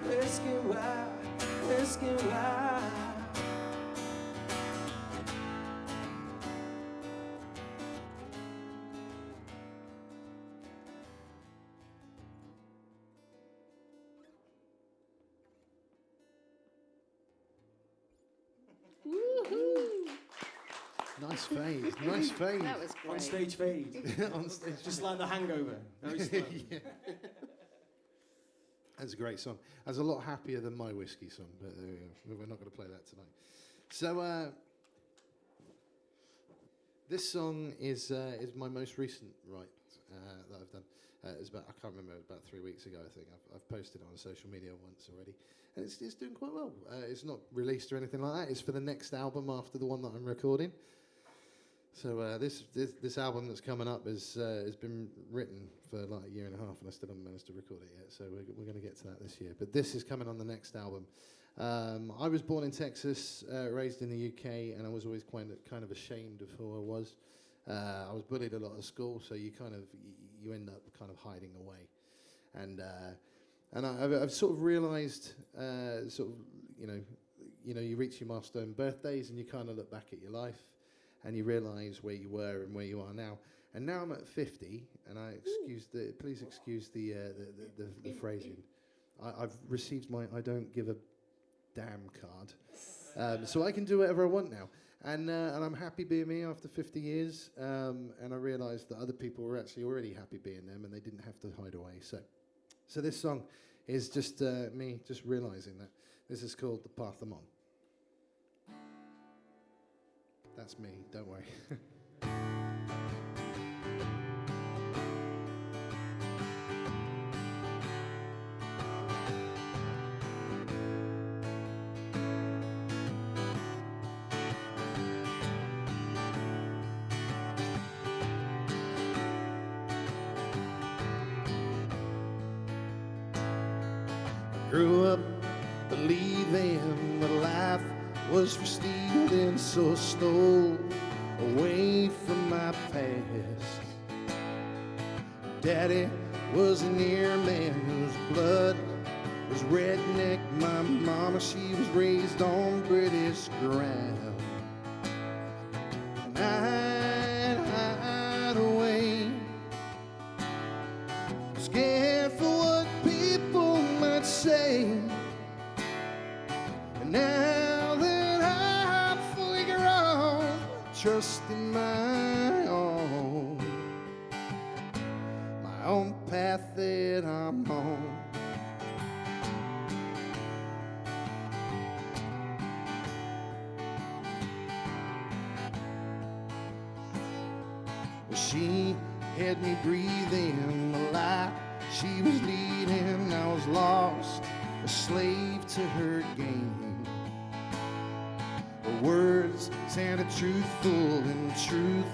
Whiskey? Why? Whiskey? Why? Nice fade. Nice fade. That was great. On stage fade. On stage. Just like The Hangover. Very slow. Yeah. That's a great song. That's a lot happier than my whiskey song, but we're not going to play that tonight. So this song is my most recent write that I've done. It's about, I can't remember, about 3 weeks ago, I think. I've posted it on social media once already, and it's doing quite well. It's not released or anything like that. It's for the next album after the one that I'm recording. So this album that's coming up has been written for like a year and a half, and I still haven't managed to record it yet. So we're going to get to that this year. But this is coming on the next album. I was born in Texas, raised in the UK, and I was always kind of ashamed of who I was. I was bullied a lot at school, so you end up kind of hiding away. And I've sort of realised, you reach your milestone birthdays, and you kind of look back at your life, and you realise where you were and where you are now. And now I'm at 50, and please excuse the phrasing. I've received my I don't give a damn card, so I can do whatever I want now. And I'm happy being me after 50 years, and I realised that other people were actually already happy being them, and they didn't have to hide away. So this song is just me just realising that. This is called The Path I'm On. That's me, don't worry. Grew up believing that life was for stealing, so stole away from my past. Daddy was an airman whose blood was redneck. My mama, she was raised on British ground. And I'd hide away, scared for what people might say. And now that I'm fully grown, trust in my own path that I'm on. Well, she had me breathing the life she was leading. I was lost, a slave to her game. Her words sounded truthful, and truth,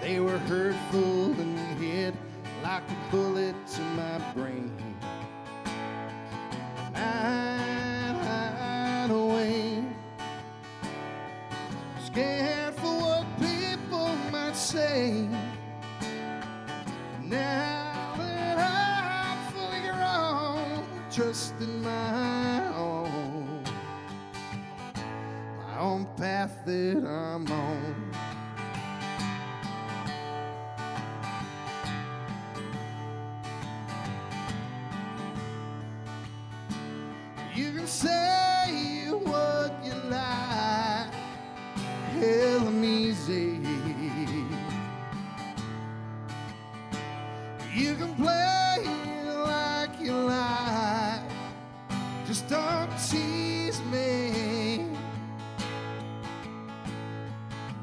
they were hurtful and hit like a bullet to my brain. I'd hide away, scared for what people might say. Now that I'm fully grown, trust in my own path that I'm on. You can say what you like, hell, I'm easy. You can play like you like, just don't tease me.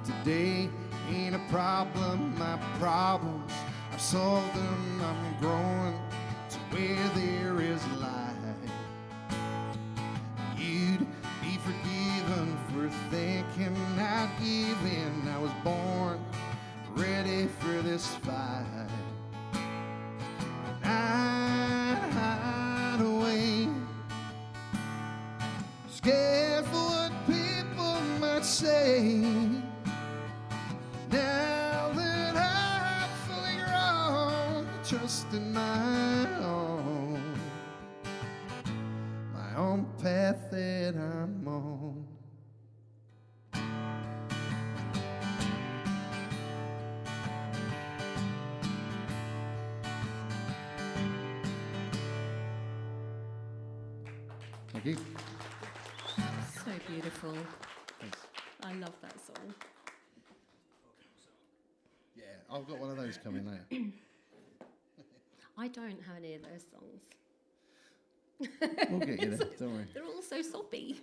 Today ain't a problem, my problems, I've solved them. I'm growing to where there is light. You'd be thinking not even I was born ready for this fight. I'd hide away, scared for what people might say. Now that I'm fully grown, trust in my own path that I'm on. Thank you. So beautiful. Thanks. I love that song. Yeah, I've got one of those coming later. I don't have any of those songs. We'll get you there, don't worry. They're all so soppy.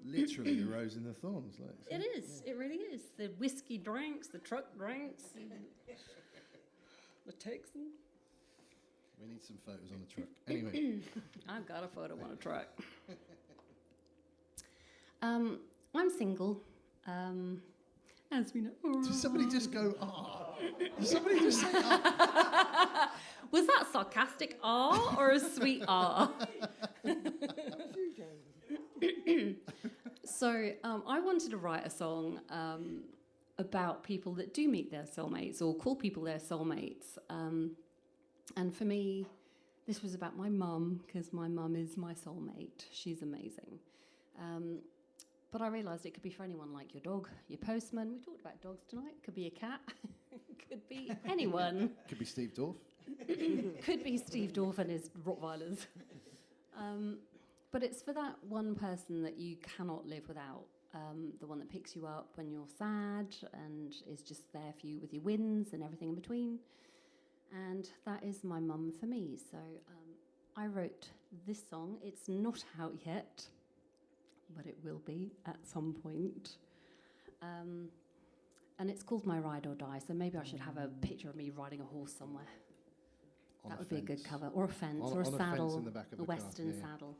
Literally the rose and the thorns. Like, It is. It really is. The whiskey drinks, the truck drinks, the Texan. we need some photos on the truck. Anyway, I've got a photo on a truck. I'm single. As we know. did somebody just go, ah? Did somebody just say, ah? Was that sarcastic ah or a sweet ah? So I wanted to write a song about people that do meet their soulmates or call people their soulmates. And for me, this was about my mum, because my mum is my soulmate. She's amazing. But I realised it could be for anyone, like your dog, your postman. We talked about dogs tonight. Could be a cat. Could be anyone. Could be Steve Dorff. Could be Steve Dorff and his Rottweilers. But it's for that one person that you cannot live without. The one that picks you up when you're sad and is just there for you with your wins and everything in between. And that is my mum for me. So I wrote this song. It's not out yet, but it will be at some point. And it's called My Ride or Die, so maybe I should have a picture of me riding a horse somewhere. That would be a good cover. Or a fence, or a on saddle, a fence in the back of a the car, western yeah. saddle.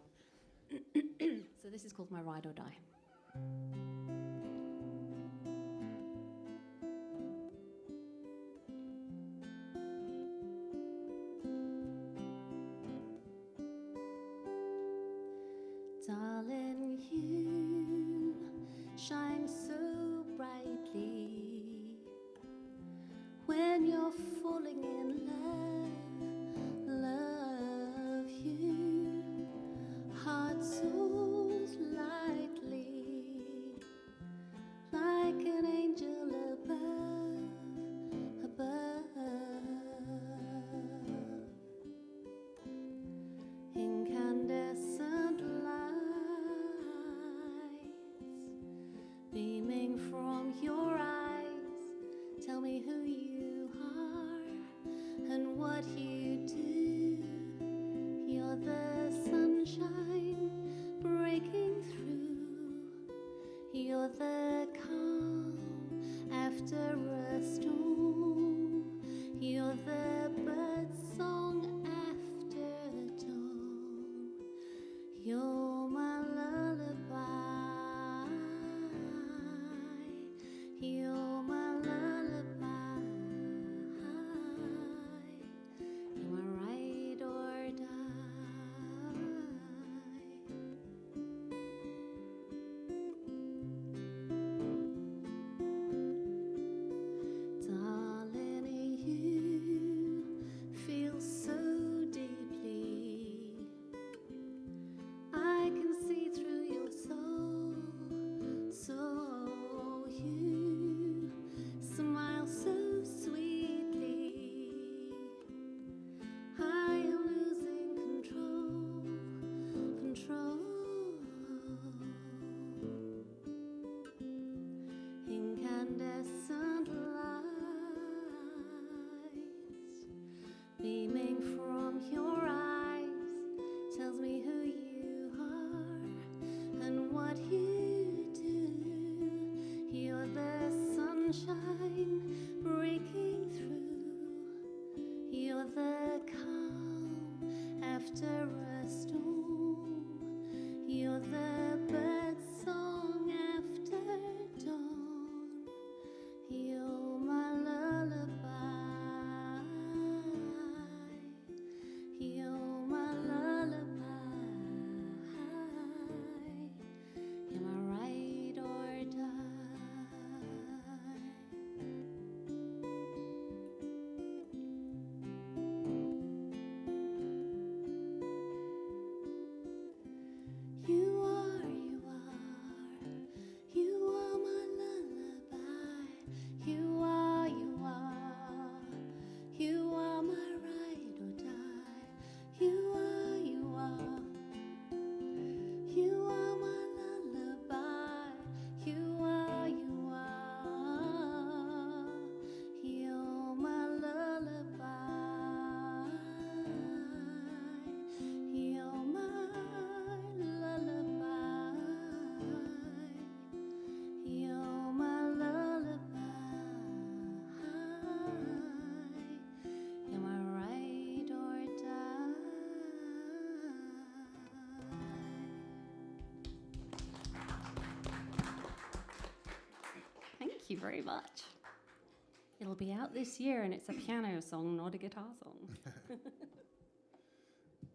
So this is called My Ride or Die. Darling, you shine so brightly when you're falling in love you, heart soars lightly like an angel above. Incandescent lights beaming from your eyes, tell me who you are and what you do. You're the sunshine breaking through. You're the calm after a storm. You're the bird song after dawn. You're my lullaby. You're my lullaby. You're my ride or die. Darling, you feel so deeply. I can see through your soul. So you smile so sweetly. I am losing control. Incandescent lights beaming from your eyes tells me who you are and what you do. You're the sunshine breaking through. You're the calm after a storm. you very much. It'll be out this year, and it's a piano song, not a guitar song.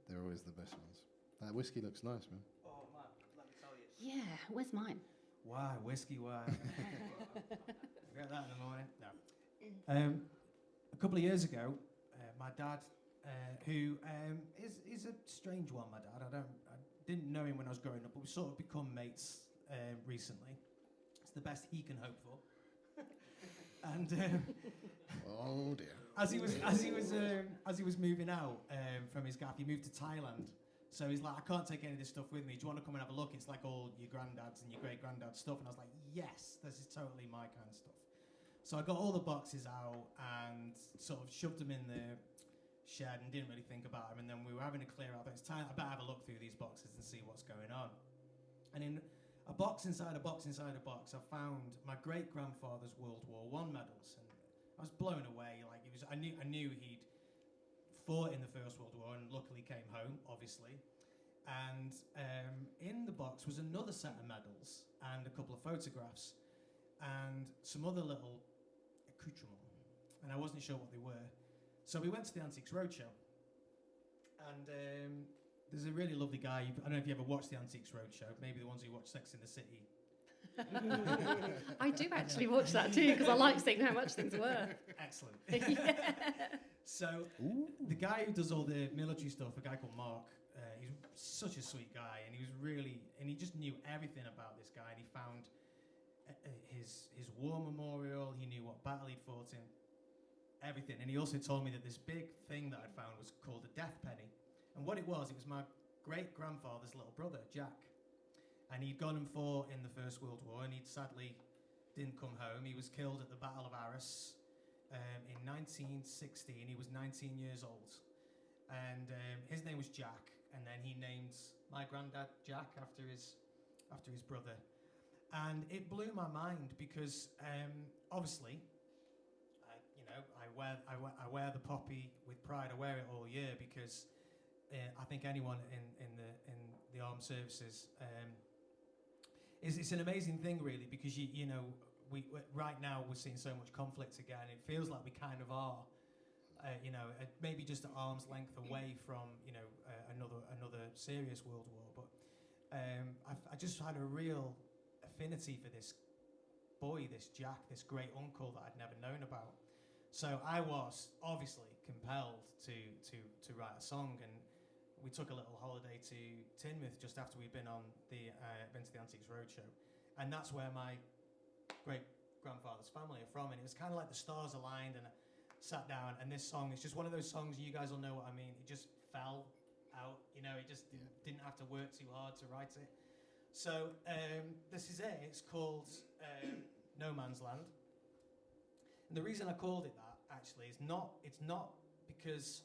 They're always the best ones. That whiskey looks nice, man. Oh, man, let me tell you. Yeah, where's mine? Why? Whiskey, why? Forget that in the morning. No. A couple of years ago, my dad, who is a strange one, my dad. I didn't know him when I was growing up, but we sort of become mates recently. It's the best he can hope for. And Oh dear. as he was moving out from his gaff, he moved to Thailand. So he's like, I can't take any of this stuff with me. Do you want to come and have a look? It's like all your granddad's and your great granddad's stuff. And I was like, yes, this is totally my kind of stuff. So I got all the boxes out and sort of shoved them in the shed and didn't really think about them. And then we were having a clear out. It's time. I better have a look through these boxes and see what's going on. And in a box inside a box inside a box, I found my great grandfather's World War I medals, and I was blown away. Like it was, I knew he'd fought in the First World War and luckily came home, obviously. And in the box was another set of medals and a couple of photographs and some other little accoutrements. And I wasn't sure what they were. So we went to the Antiques Roadshow. And there's a really lovely guy. I don't know if you ever watched the Antiques Roadshow. Maybe the ones who watch Sex in the City. I do actually watch that too, because I like seeing how much things are worth. Excellent. Yeah. So the guy who does all the military stuff, a guy called Mark, he's such a sweet guy, and he just knew everything about this guy, and he found his war memorial. He knew what battle he'd fought in, everything. And he also told me that this big thing that I'd found was called a death penny, and what it was my great grandfather's little brother, Jack. And he'd gone and fought in the First World War, and he sadly didn't come home. He was killed at the Battle of Arras in 1916. He was 19 years old. And his name was Jack, and then he named my granddad Jack after his brother. And it blew my mind because obviously, I wear the poppy with pride. I wear it all year because I think anyone in the armed services. It's an amazing thing, really, because we right now we're seeing so much conflict again. It feels like we kind of are, maybe just at arm's length away from another serious world war. But I just had a real affinity for this boy, this Jack, this great uncle that I'd never known about. So I was obviously compelled to write a song, and we took a little holiday to Teignmouth just after we'd been to the Antiques Roadshow, and that's where my great grandfather's family are from. And it was kind of like the stars aligned, and I sat down. And this song is just one of those songs, you guys will know what I mean. It just fell out, it just didn't have to work too hard to write it. So this is it. It's called No Man's Land. And the reason I called it that actually it's not because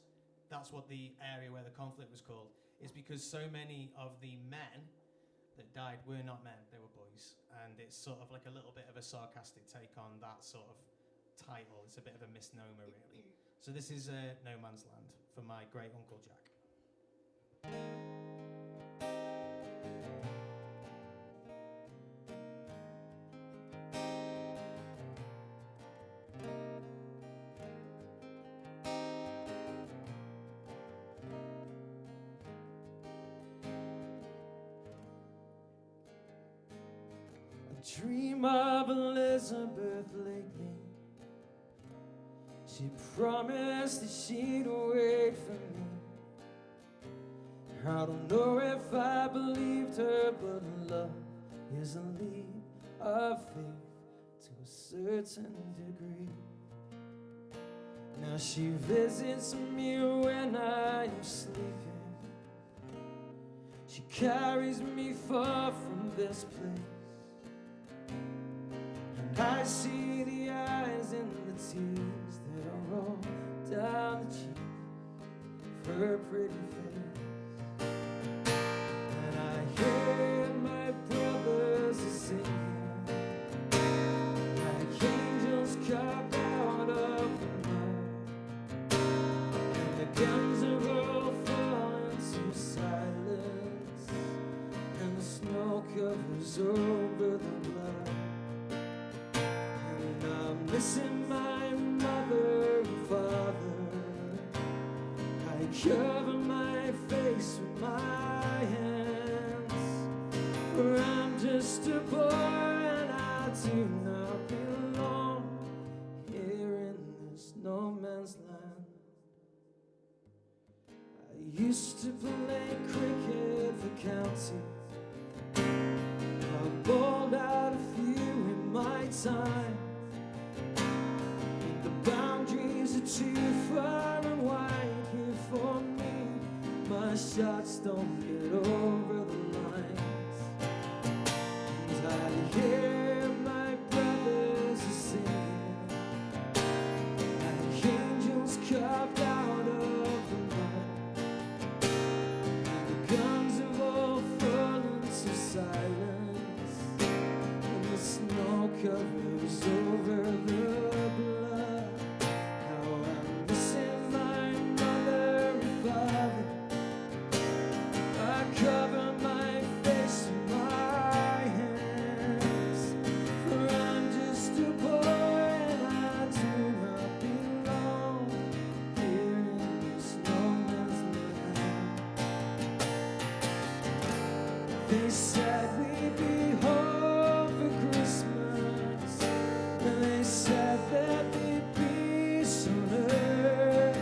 that's what the area where the conflict was called. Is because so many of the men that died were not men, they were boys. And it's sort of like a little bit of a sarcastic take on that sort of title. It's a bit of a misnomer, really. So this is No Man's Land for my great uncle Jack. Dream of Elizabeth lately. She promised that she'd wait for me. I don't know if I believed her, but love is a leap of faith to a certain degree. Now she visits me when I am sleeping. She carries me far from this place. I see the eyes and the tears that roll down the cheek of her pretty face. And I hear my brothers singing like angels carved out of the mud. And the guns are all falling to silence, and the snow covers over the blood. missing my mother and father. I cover my face with my hands, for I'm just a boy and I do not belong here in this no man's land. I used to play cricket for county. I bowled out a few in my time. The boundaries are too far and wide here for me. My shots don't get over the lines. And I hear my brothers are singing like angels carved out of the mud. And the guns have all fallen to silence, and the snow covers over the blood. How I'm missing my mother and father. I cover my face with my hands, for I'm just a boy and I do not belong here in this no man's land. They said we'd be home for Christmas, and they said that we'd peace on earth,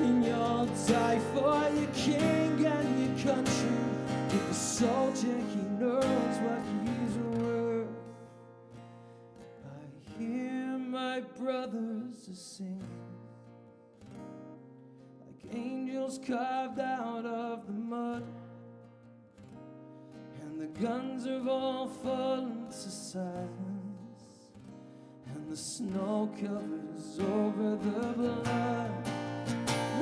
and you'll die for your king and your country. If a soldier, he knows what he's worth. I hear my brothers are singing like angels carved out of the mud, and the guns have all fallen to silence, and the snow covers over the blood.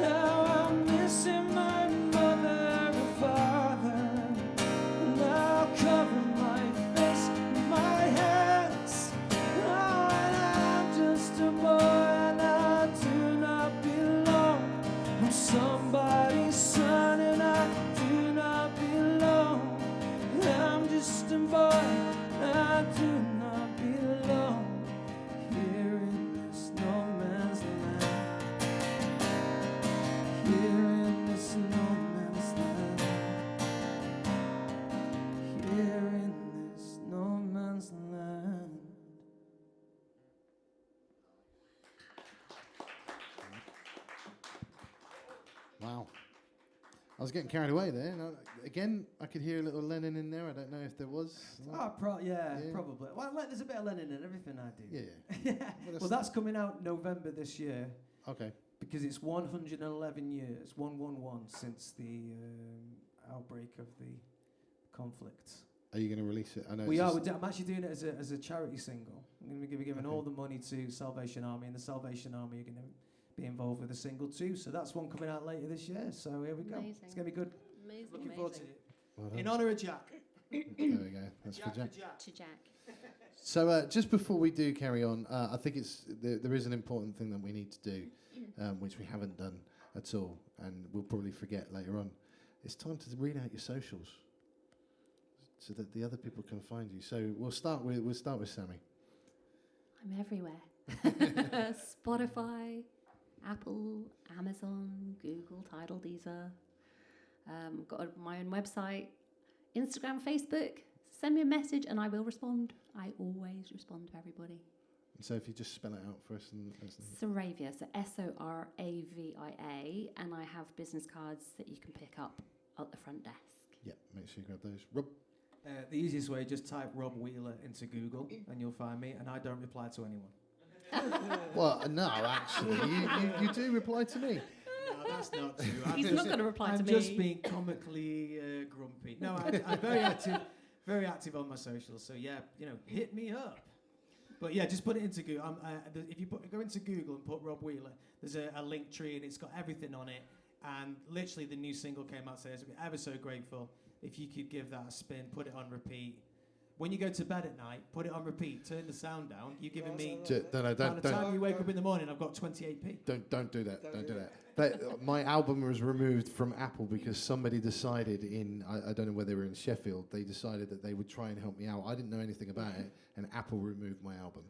Now I'm missing my mother and father, and I'll cover my face with my hands. Oh, and I'm just a boy and I do not belong. I'm somebody's son and I do not belong. I'm just a boy and I do not belong here in this no man's land. Here in this no man's land. Here in this no man's land. Wow. I was getting carried away there. And again, I could hear a little Lennon in there. I don't know if there was. Oh, Yeah. probably. Well, there's a bit of Lennon in everything I do. Yeah. Yeah. Well, that's coming out November this year, Okay. because it's 111 years, 111, since the outbreak of the conflict. Are you going to release it? I know We it's are. just- I'm actually doing it as a charity single. I'm going to be giving Okay. all the money to Salvation Army, and the Salvation Army are going to be involved with a single too. So that's one coming out later this year. So here we go. Amazing. It's going to be good. Amazing, Looking forward to amazing. it. Well done. In honour of Jack. There we go. That's for Jack. To Jack. So just before we do carry on, I think there is an important thing that we need to do, which we haven't done at all, and we'll probably forget later on. It's time to read out your socials, so that the other people can find you. So we'll start with Sammie. I'm everywhere. Spotify, Apple, Amazon, Google, Tidal, Deezer. Got my own website, Instagram, Facebook. Send me a message and I will respond. I always respond to everybody. So if you just spell it out for us and Soravia, so Soravia, and I have business cards that you can pick up at the front desk. yeah, make sure you grab those. Rob. The easiest way, just type Rob Wheeler into Google and you'll find me, and I don't reply to anyone. Well, no, actually, you do reply to me. No, that's not true. He's not going to reply I'm to me. just being comically grumpy. No, I'm very active on my socials. So yeah, hit me up. But yeah, just put it into Google. If you go into Google and put Rob Wheeler, there's a link tree and it's got everything on it. And literally, the new single came out today. So I'd be ever so grateful if you could give that a spin, put it on repeat. When you go to bed at night, put it on repeat. Turn the sound down. You're giving me. No, By the time you wake up in the morning, I've got 28p. Don't do that. Don't do that. My album was removed from Apple because somebody decided I don't know whether they were in Sheffield, they decided that they would try and help me out. I didn't know anything about it, and Apple removed my album.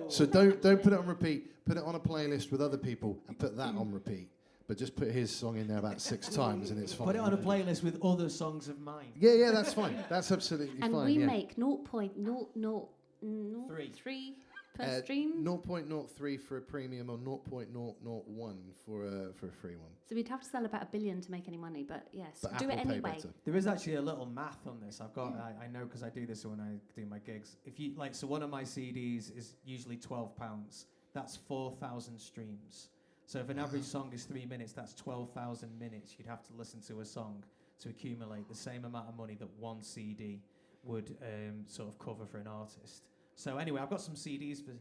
So don't put it on repeat. Put it on a playlist with other people and put that on repeat. But just put his song in there about 6 times and it's fine. Put it on a playlist with other songs of mine. Yeah, that's fine. That's absolutely And fine. we yeah. make 0.003 per stream. 0.03 for a premium or 0.001 for a free one. So we'd have to sell about 1 billion to make any money, but yes, But do Apple it pay anyway. better. There is actually a little math on this. I know because I do this when I do my gigs. If you so one of my CDs is usually £12. That's 4,000 streams. So if an average song is 3 minutes, that's 12,000 minutes you'd have to listen to a song to accumulate the same amount of money that one CD would sort of cover for an artist. So anyway, I've got some CDs for.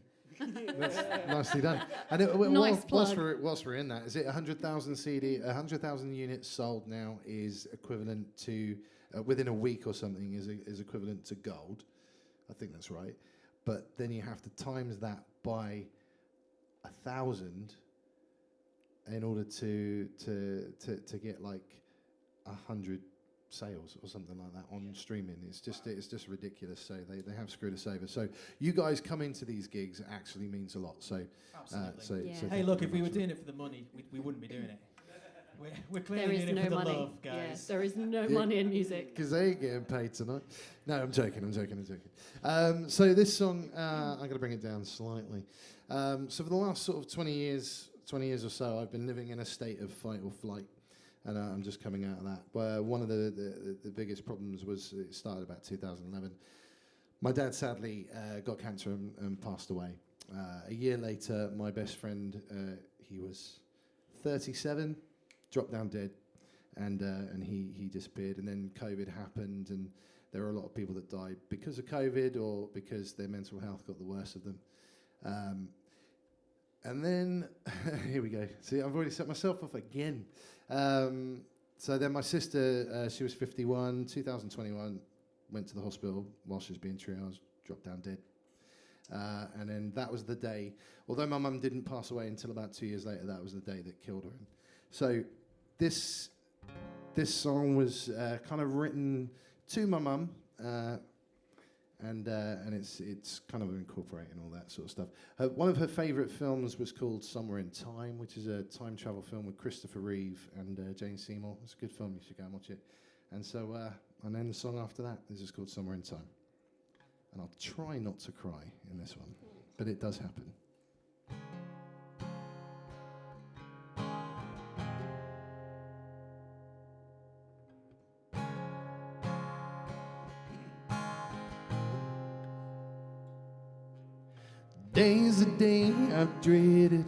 That's nicely done. And Nice whilst plug. we're in that, is it 100,000 units sold now is equivalent to within a week or something is equivalent to gold. I think that's right. But then you have to times that by 1,000 in order to get like 100 sales or something like that on streaming. It's just ridiculous. So they have screwed us over. So you guys coming to these gigs actually means a lot. So Absolutely. Yeah. so Hey, look, if we were doing it for the money, we wouldn't be doing it. We're There clearly is doing it no for the money. love, guys. There is no Yeah. money in music. because they ain't getting paid tonight. No, I'm joking. So this song, I'm going to bring it down slightly. So for the last sort of 20 years or so, I've been living in a state of fight or flight. And I'm just coming out of that. But one of the biggest problems was it started about 2011. My dad sadly got cancer and passed away. A year later, my best friend, he was 37, dropped down dead, and he disappeared. And then COVID happened, and there were a lot of people that died because of COVID or because their mental health got the worst of them. And then, here we go. See, I've already set myself off again. So then my sister, she was 51, 2021, went to the hospital while she was being triaged, dropped down dead. And then that was the day, although my mum didn't pass away until about 2 years later, that was the day that killed her. And so this song was kind of written to my mum, and it's kind of incorporating all that sort of stuff. One of her favourite films was called Somewhere in Time, which is a time travel film with Christopher Reeve and Jane Seymour. It's a good film, you should go and watch it. And so, and then the song after that, this is called Somewhere in Time. And I'll try not to cry in this one, but it does happen. Day's a day I've dreaded,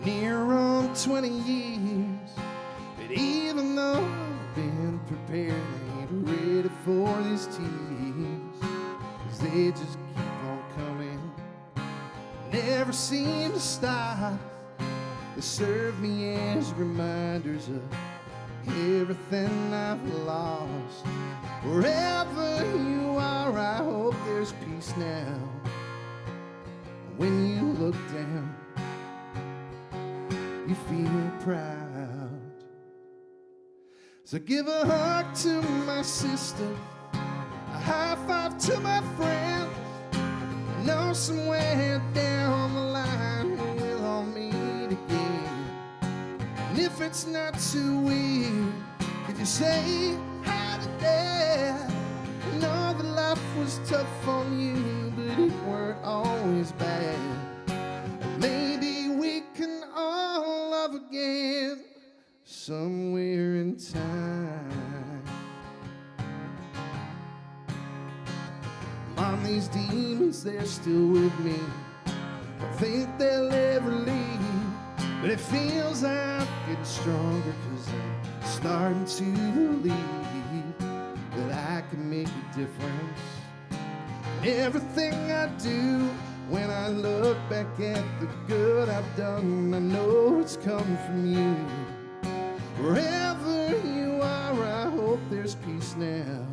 near on 20 years. But even though I've been prepared, I ain't ready for these tears. 'Cause they just keep on coming, never seem to stop. They serve me as reminders of everything I've lost. Wherever you are, I hope there's peace now. When you look down, you feel proud. So give a hug to my sister, a high five to my friends. I know somewhere down the line we'll all meet again. And if it's not too weird, could you say hi to Dad? I know that life was tough on you, but it weren't always bad. Maybe we can all love again somewhere in time. Mom, these demons, they're still with me. Don't think they'll ever leave, but it feels I'm getting stronger, 'cause I'm starting to believe that I can make a difference. Everything I do, when I look back at the good I've done, I know it's come from you. Wherever you are, I hope there's peace now.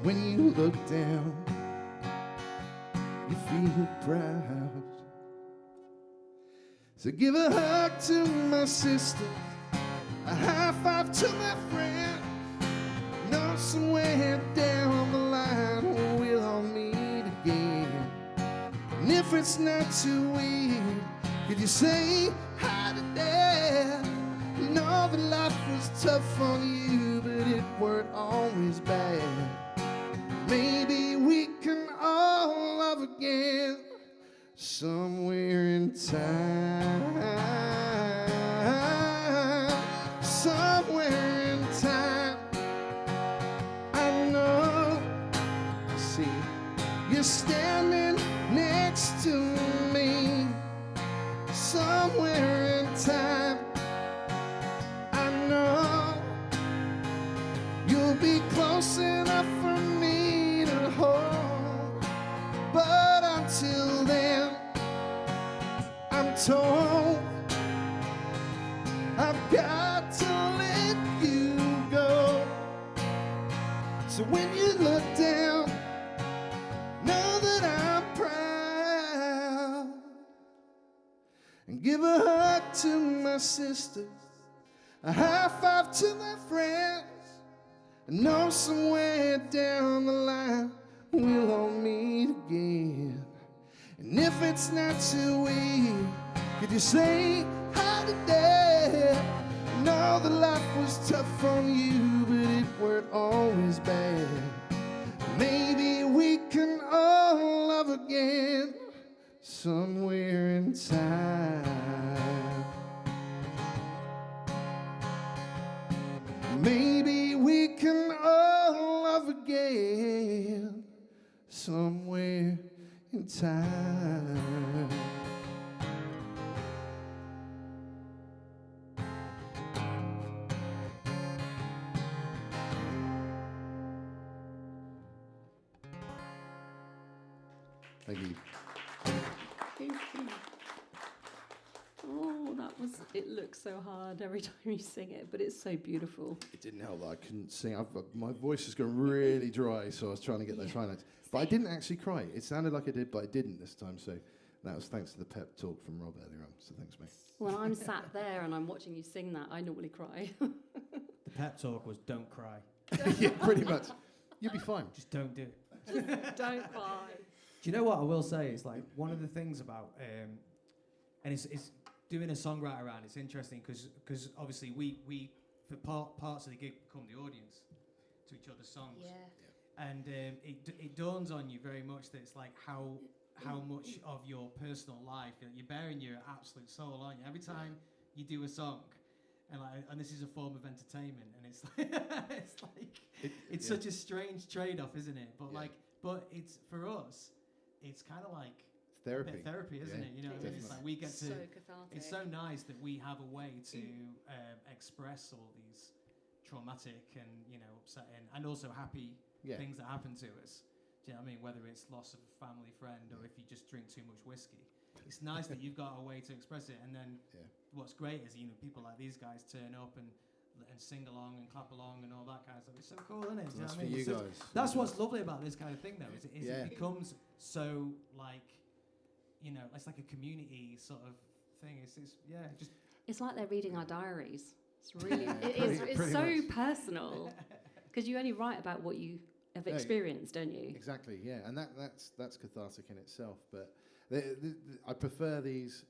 When you look down, you feel proud. So give a hug to my sister, a high five to my friend. Know somewhere down the line we'll all meet again. it's not too weird, could you say hi to Dad? You know that life was tough on you, but it weren't always bad. Maybe we can all love again somewhere in time. Somewhere in time. I know. See, you're standing next to me. Somewhere in time. I know you'll be close enough for me to hold. But until then, I'm told I've got to let you go. So when you look down, know that I'm proud. And give a hug to my sisters, a high five to my friends. I know somewhere down the line we'll all meet again. And if it's not too weird, could you say hi to Dad? I know that life was tough on you, but it weren't always bad. Maybe we can all love again somewhere in time. Maybe we can all love again somewhere in time. Thank you. Oh, that was. It looks so hard every time you sing it, but it's so beautiful. It didn't help that I couldn't sing. My voice has gone really dry, so I was trying to get those high notes. But I didn't actually cry. It sounded like I did, but I didn't this time. So that was thanks to the pep talk from Rob earlier on. So thanks, mate. When I'm sat there and I'm watching you sing that, I normally cry. The pep talk was don't cry. Yeah, pretty much. You'll be fine. Just don't do it. Don't cry. Do you know what I will say? Is like one of the things about, and it's doing a songwriter around. It's interesting because obviously we for parts of the gig become the audience to each other's songs. Yeah. And it dawns on you very much that it's like how much of your personal life you're bearing your absolute soul on you every time you do a song, and this is a form of entertainment, and it's like it's such a strange trade-off, isn't it? But it's for us, it's kind of like Therapy. Therapy, isn't it? You know what I mean? It's like we get to. So cathartic. It's so nice that we have a way to express all these traumatic and upsetting and also happy things that happen to us. Do you know what I mean? Whether it's loss of a family friend or if you just drink too much whiskey, it's nice that you've got a way to express it. And then what's great is people like these guys turn up and sing along and clap along and all that kind of stuff. It's so cool, isn't it? Do you know what I mean? For you guys. That's what's lovely about this kind of thing, though. Is it becomes so like. It's like a community sort of thing. It's like they're reading our diaries. It's really, it's pretty so much. personal because you only write about what you have experienced, don't you? Exactly, yeah, and that's cathartic in itself. But I prefer these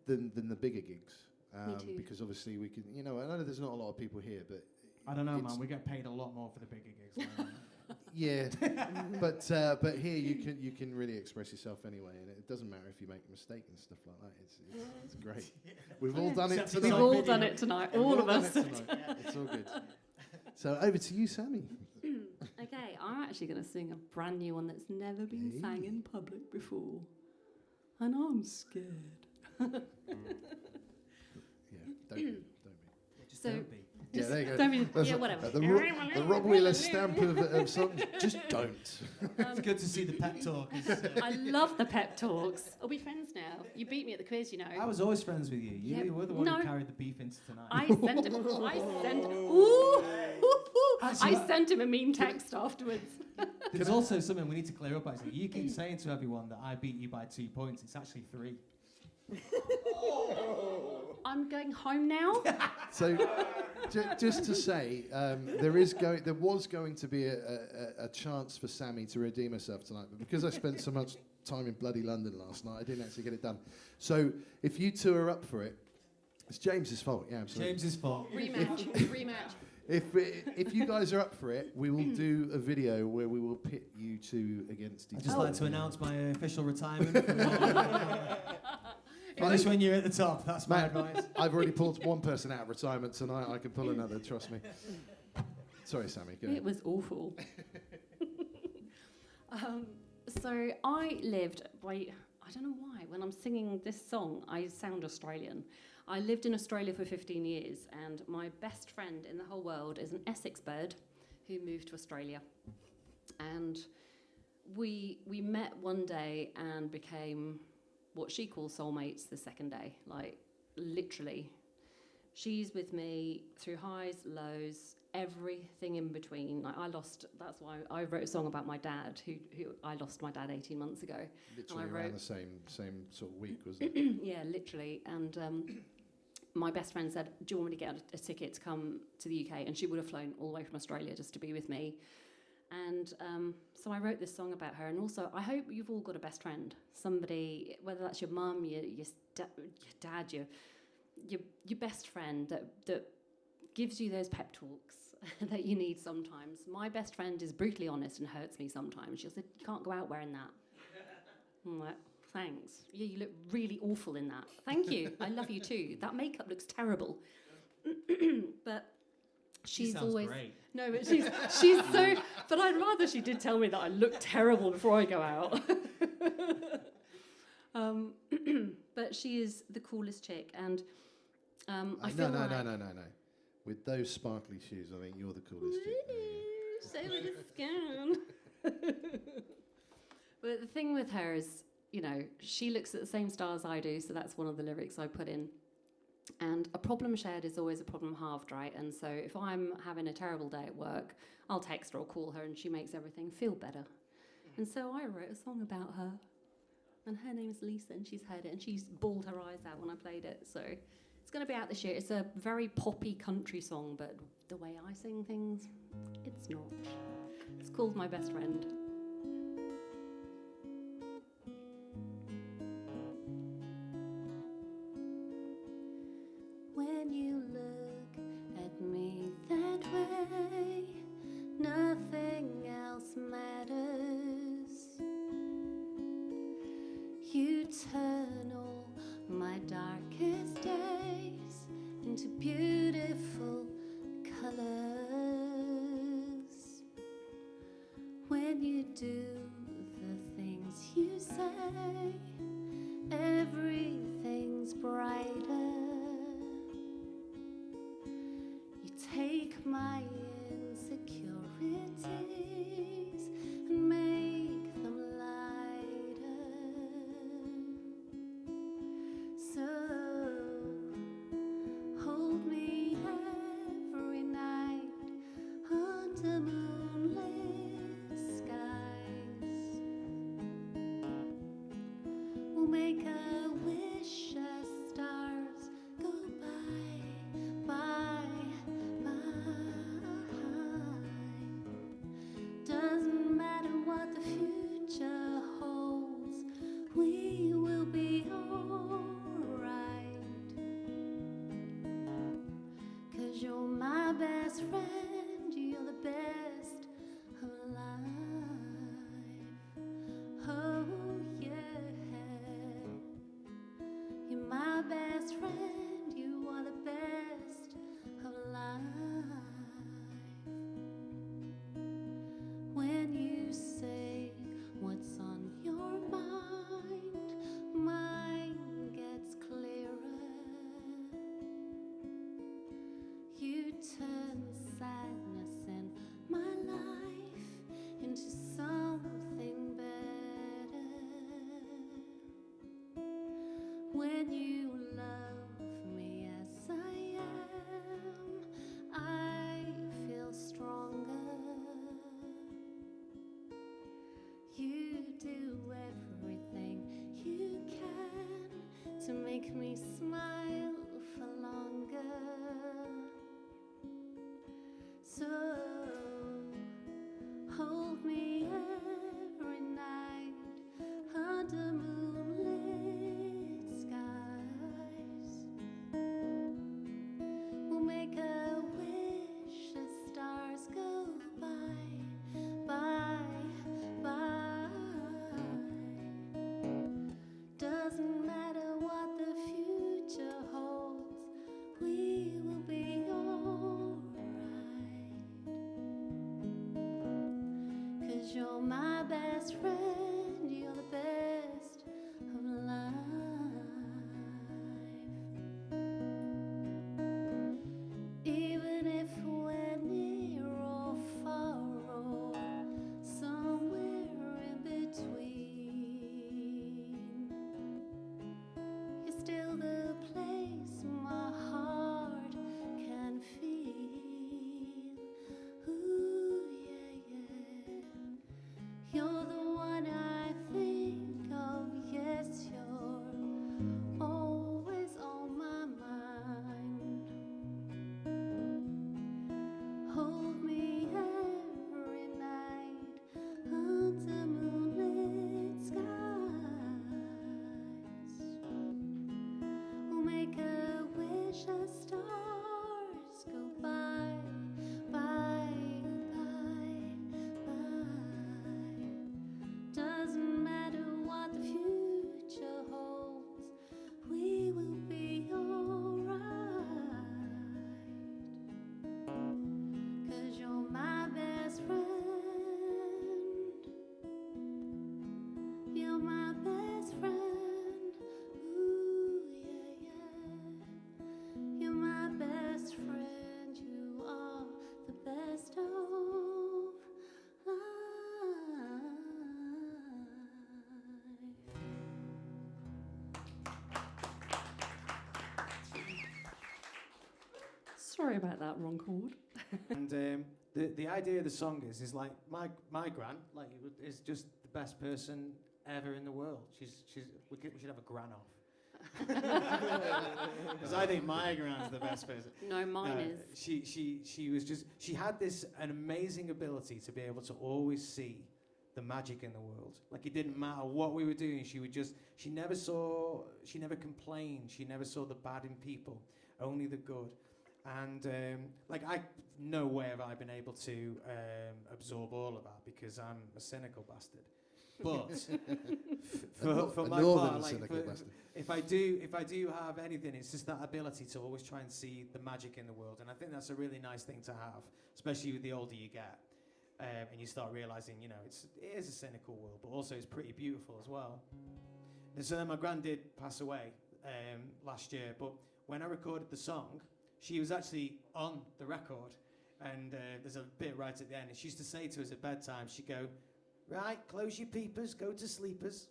than the bigger gigs. Me too. Because obviously we can, I know there's not a lot of people here, but I don't know, man. We get paid a lot more for the bigger gigs. yeah, but here you can really express yourself anyway, and it doesn't matter if you make a mistake and stuff like that. It's great. We've all done it tonight. We've all done it tonight. All of us. It's all good. So over to you, Sammie. Okay, I'm actually going to sing a brand new one that's never been sang in public before, and I'm scared. Don't be. Just So- don't be. Yeah, there you go. Don't be, That's yeah, like whatever. the Rob Wheeler stamp of song. Just don't. It's good to see the pep talk. I love the pep talks. Are we friends now? You beat me at the quiz, you know. I was always friends with you. Yeah, You were the one no. who carried the beef into tonight. I sent him a mean text afterwards. There's also something we need to clear up, actually. You keep saying to everyone that I beat you by 2 points. It's actually 3. I'm going home now. So, just to say, there was going to be a chance for Sammie to redeem herself tonight, but because I spent so much time in bloody London last night. I didn't actually get it done. So if you two are up for it, it's James's fault. Yeah, absolutely. James's fault. Rematch. If you guys are up for it, we will do a video where we will pit you two against each I'd other. just like to announce my official retirement. Finish when you're at the top. That's my advice. I've already pulled one person out of retirement tonight. I can pull another, trust me. Sorry, Sammie. Go ahead. It was awful. So I lived I don't know why, when I'm singing this song, I sound Australian. I lived in Australia for 15 years, and my best friend in the whole world is an Essex bird who moved to Australia. And we met one day and became what she calls soulmates the second day. Like, literally. She's with me through highs, lows, everything in between. Like, that's why I wrote a song about my dad, who I lost my dad 18 months ago. Literally and I around wrote, the same sort of week, wasn't it? yeah, literally. And my best friend said, do you want me to get a ticket to come to the UK? And she would have flown all the way from Australia just to be with me. And so I wrote this song about her. And also, I hope you've all got a best friend. Somebody, whether that's your mum, your dad, your best friend that gives you those pep talks that you need sometimes. My best friend is brutally honest and hurts me sometimes. She'll say, you can't go out wearing that. I'm like, thanks. Yeah, you look really awful in that. Thank you. I love you too. That makeup looks terrible. But she's always great. No, but she's so. But I'd rather she did tell me that I look terrible before I go out. But she is the coolest chick, and I feel No. like With those sparkly shoes, I think you're the coolest chick. so with a scan. But the thing with her is, she looks at the same stars I do, so that's one of the lyrics I put in. And a problem shared is always a problem halved, right? And so if I'm having a terrible day at work, I'll text her or call her, and she makes everything feel better. And so I wrote a song about her. And her name is Lisa, and she's heard it, and she's bawled her eyes out when I played it. So it's going to be out this year. It's a very poppy country song, but the way I sing things, it's not. It's called My Best Friend. When you look at me that way, nothing else matters. You turn all my darkest days into beautiful colors. When you do the things you say, everything's brighter. You take my insecurities and make them lighter. So hold me every night under moonlit skies. We'll make a wish as stars go by, by. Doesn't matter what the future holds, we will be alright. 'Cause you're my best friend, you're the best of life. Oh yeah, you're my best friend, you are the best of life. When you say what's on your mind, mine gets clearer. You turn sadness in my life into something better. When you love me as I am, I feel stronger. You do everything you can to make me smile for longer. So hold me every night 'cause you're my best friend, you're the best of life. Even if we're near or far or somewhere in between, you're still the place my heart can feel. Ooh, yeah, yeah. You're the one I think of, yes, you're always on my mind. Hold me every night under moonlit skies. We'll make a wish as stars go by, by, by, by. Doesn't matter what the future holds, we will be alright. 'Cause you're my best friend. You're my best friend. Ooh, yeah, yeah. You're my best friend. You are the best of life. Sorry about that, wrong chord. And the idea of the song is like my gran is just the best person ever in the world. We should have a gran off. Because I think my gran's the best person. No, mine is. She had an amazing ability to be able to always see the magic in the world. Like, it didn't matter what we were doing, she never complained, she never saw the bad in people, only the good. And no way have I been able to absorb all of that, because I'm a cynical bastard. But for my part, if I do have anything, it's just that ability to always try and see the magic in the world. And I think that's a really nice thing to have, especially with the older you get, and you start realizing, it is a cynical world, but also it's pretty beautiful as well. And so then my gran did pass away last year, but when I recorded the song, she was actually on the record, and there's a bit right at the end, and she used to say to us at bedtime, she'd go, "Right, close your peepers, go to sleepers."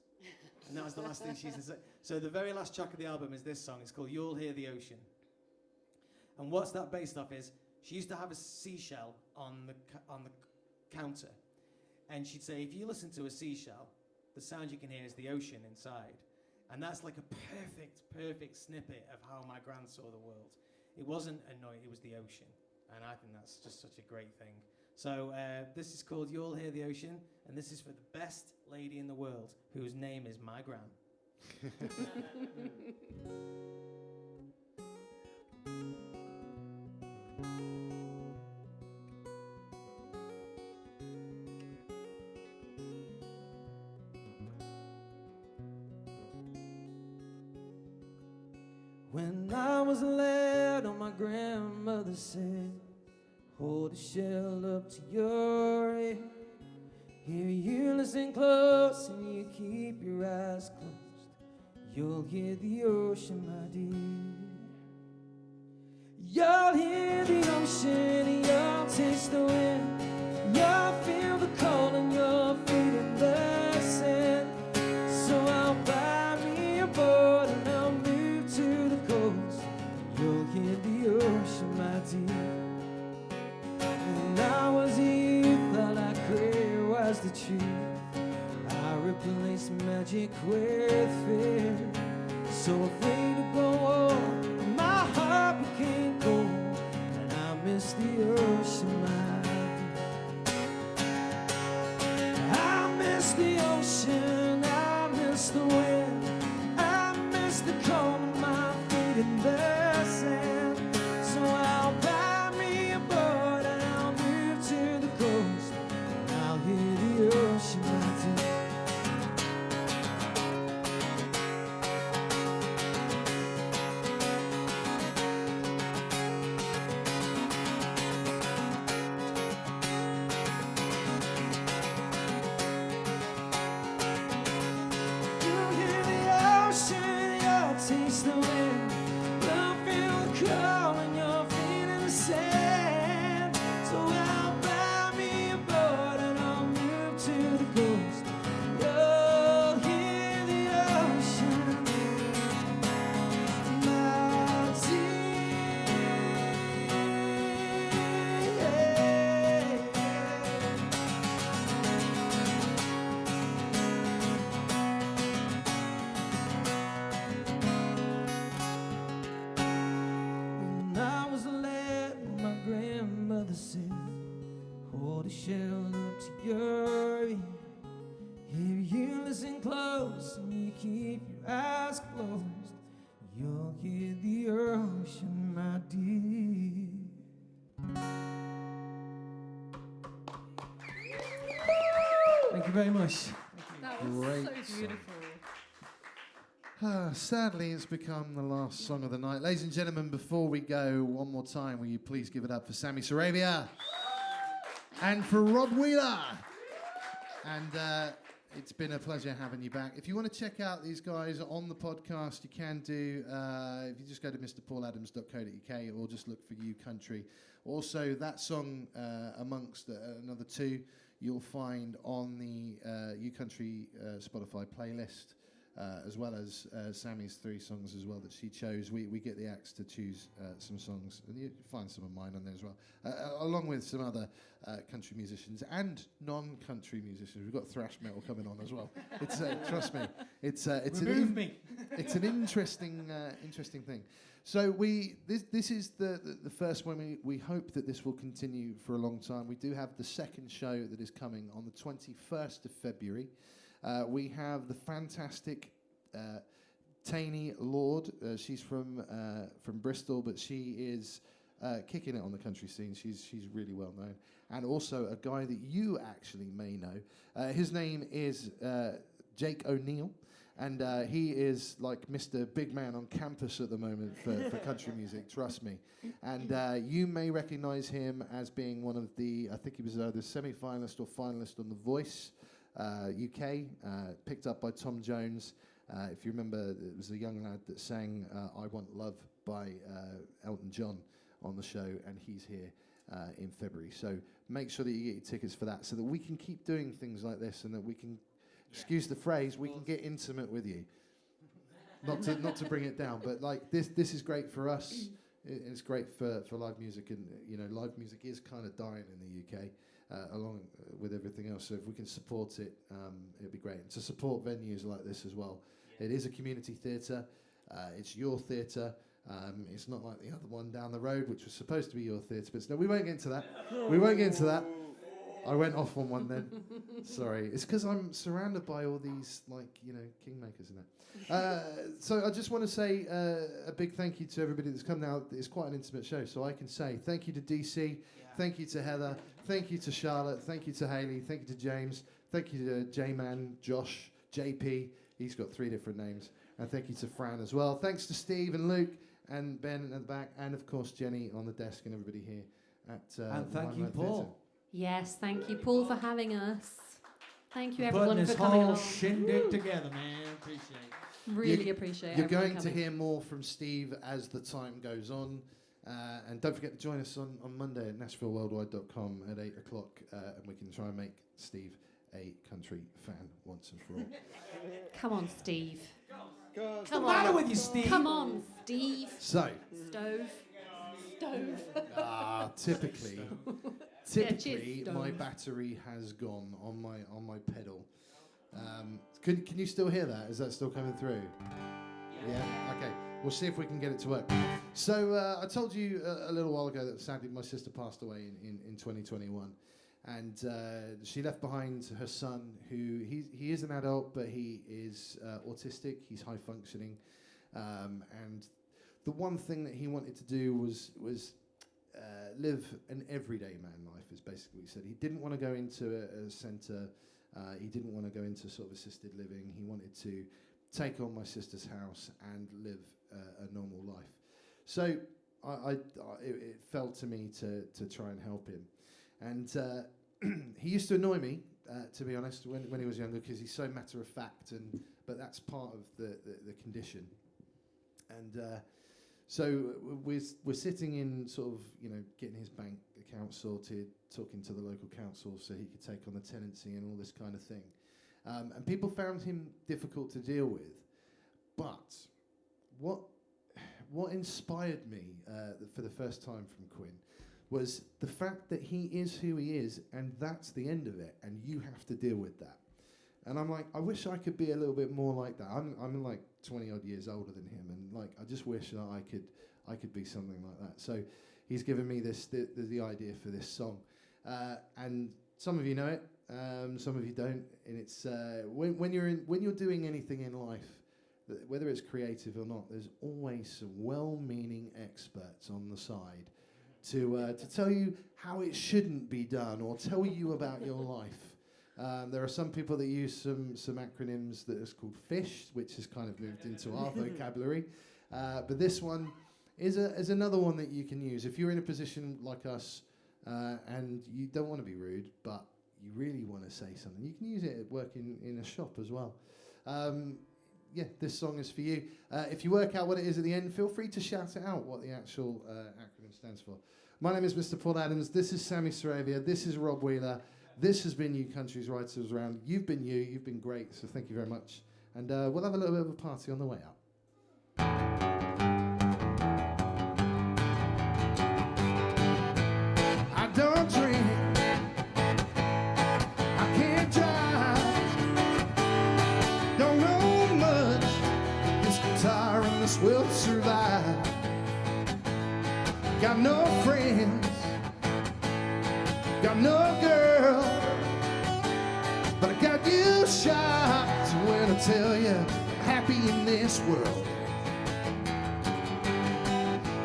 And that was the last thing she used to say. So the very last track of the album is this song. It's called You'll Hear the Ocean. And what's that based off is, she used to have a seashell on the counter, and she'd say, if you listen to a seashell, the sound you can hear is the ocean inside. And that's like a perfect snippet of how my gran saw the world. It wasn't a noise, it was the ocean. And I think that's just such a great thing. So this is called You'll Hear the Ocean, and this is for the best lady in the world, whose name is my gran. When I was led on, my grandmother said, hold the shell up to your ear. Here you listen close and you keep your eyes closed. You'll hear the ocean, my dear. You'll hear the ocean and you'll taste the wind. You'll feel the cold and you'll feel the sand. So I'll buy me a boat and I'll move to the coast. You'll hear the ocean, my dear. When I was a youth, all I craved was the truth. I replaced magic with fear. So afraid to go on, my heart became cold, and I missed the ocean, my dear. I miss the ocean, I miss the wind, I miss the cold of my feet in the sand. So I'll buy me a boat and I'll move to the coast, and I'll hear the ocean, my dear. boy. If you listen close and you keep your eyes closed, you'll hear the ocean, my dear. Thank you very much. That was Great so song. beautiful. Sadly, it's become the last song of the night. Ladies and gentlemen, before we go, one more time, will you please give it up for Sammie Soravia and for Rob Wheeler? And it's been a pleasure having you back. If you want to check out these guys on the podcast, you can do. If you just go to mrpauladams.co.uk or just look for You Country. Also, that song, amongst another two, you'll find on the You Country Spotify playlist. As well as Sammie's 3 songs as well that she chose. We get the acts to choose some songs, and you find some of mine on there as well, along with some other country musicians and non-country musicians. We've got thrash metal coming on as well. It's trust me, it's it's an interesting thing. So this is the first one. We hope that this will continue for a long time. We do have the second show that is coming on the 21st of February. We have the fantastic Taney Lord. She's from Bristol, but she is kicking it on the country scene. She's really well known. And also a guy that you actually may know. His name is Jake O'Neill, and he is like Mr. Big Man on campus at the moment for country music, trust me. And you may recognise him as being one of the, I think he was either semi-finalist or finalist on The Voice. UK, picked up by Tom Jones. If you remember, it was a young lad that sang I Want Love by Elton John on the show, and he's here in February. So make sure that you get your tickets for that so that we can keep doing things like this and that we can, excuse the phrase, we can get intimate with you. Not to bring it down, but like this is great for us. It's great for live music, and live music is kind of dying in the UK. Along with everything else. So if we can support it, it'd be great. And to support venues like this as well. Yeah. It is a community theatre. It's your theatre. It's not like the other one down the road, which was supposed to be your theatre. But no, we won't get into that. We won't get into that. I went off on one then. Sorry. It's because I'm surrounded by all these, kingmakers and that. So I just want to say a big thank you to everybody that's come now. It's quite an intimate show, so I can say thank you to DC. Thank you to Heather. Thank you to Charlotte. Thank you to Hayley. Thank you to James. Thank you to J-Man, Josh, JP. He's got 3 different names. And thank you to Fran as well. Thanks to Steve and Luke and Ben at the back. And, of course, Jenny on the desk and everybody here at and thank you, Paul. Theatre. Yes, thank you, Paul, for having us. Thank you, Putting everyone, this for coming whole along. shindig together, man. Appreciate it. Really appreciate it. You're going to hear more from Steve as the time goes on. And don't forget to join us on Monday at NashvilleWorldwide.com at 8 o'clock, and we can try and make Steve a country fan once and for all. Come on, Steve. What's the matter with you, Steve? Come on, Steve. So, Stove. typically, cheers, my Stove. battery has gone on my pedal. Can you still hear that? Is that still coming through? Yeah. Okay. We'll see if we can get it to work. So I told you a little while ago that sadly my sister passed away in 2021. And she left behind her son, who he is an adult, but he is autistic. He's high functioning. And the one thing that he wanted to do was live an everyday man life, is basically what he said. He didn't want to go into a centre. He didn't want to go into sort of assisted living. He wanted to take on my sister's house and live a normal life. So it fell to me to try and help him. And he used to annoy me, to be honest, when he was younger, because he's so matter of fact, but that's part of the condition. And so we're sitting in sort of, getting his bank account sorted, talking to the local council so he could take on the tenancy and all this kind of thing. And people found him difficult to deal with. But what inspired me for the first time from Quinn was the fact that he is who he is, and that's the end of it, and you have to deal with that. And I'm like, I wish I could be a little bit more like that. I'm like 20 odd years older than him, and like I just wish that I could be something like that. So he's given me the idea for this song, and some of you know it. Some of you don't, and it's when you're doing anything in life, whether it's creative or not, there's always some well-meaning experts on the side to tell you how it shouldn't be done or tell you about your life. There are some people that use some acronyms that is called FISH, which has kind of moved into our vocabulary. But this one is another one that you can use if you're in a position like us and you don't want to be rude, but you really want to say something. You can use it at work in a shop as well. Yeah, this song is for you. If you work out what it is at the end, feel free to shout it out, what the actual acronym stands for. My name is Mr. Paul Adams. This is Sammie Soravia. This is Rob Wheeler. This has been You Country's Writers Round. You've been you. You've been great. So thank you very much. And we'll have a little bit of a party on the way out. I don't drink. I can't drive. Don't know much. This guitar and this will survive. Got no friends. Got no girl. But I got you shocked when I tell you I'm happy in this world.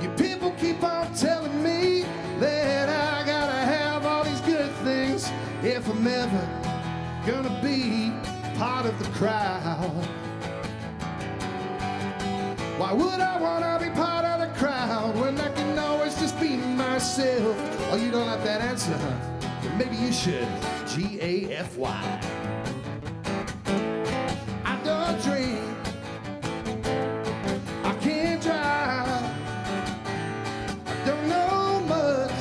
You people keep on telling me that I gotta have all these good things if I'm ever gonna be part of the crowd. Why would I wanna be part of the crowd when I can always just be myself? Oh, you don't have that answer, huh? Then maybe you should. G-A-F-Y. I don't drink. I can't drive. I don't know much.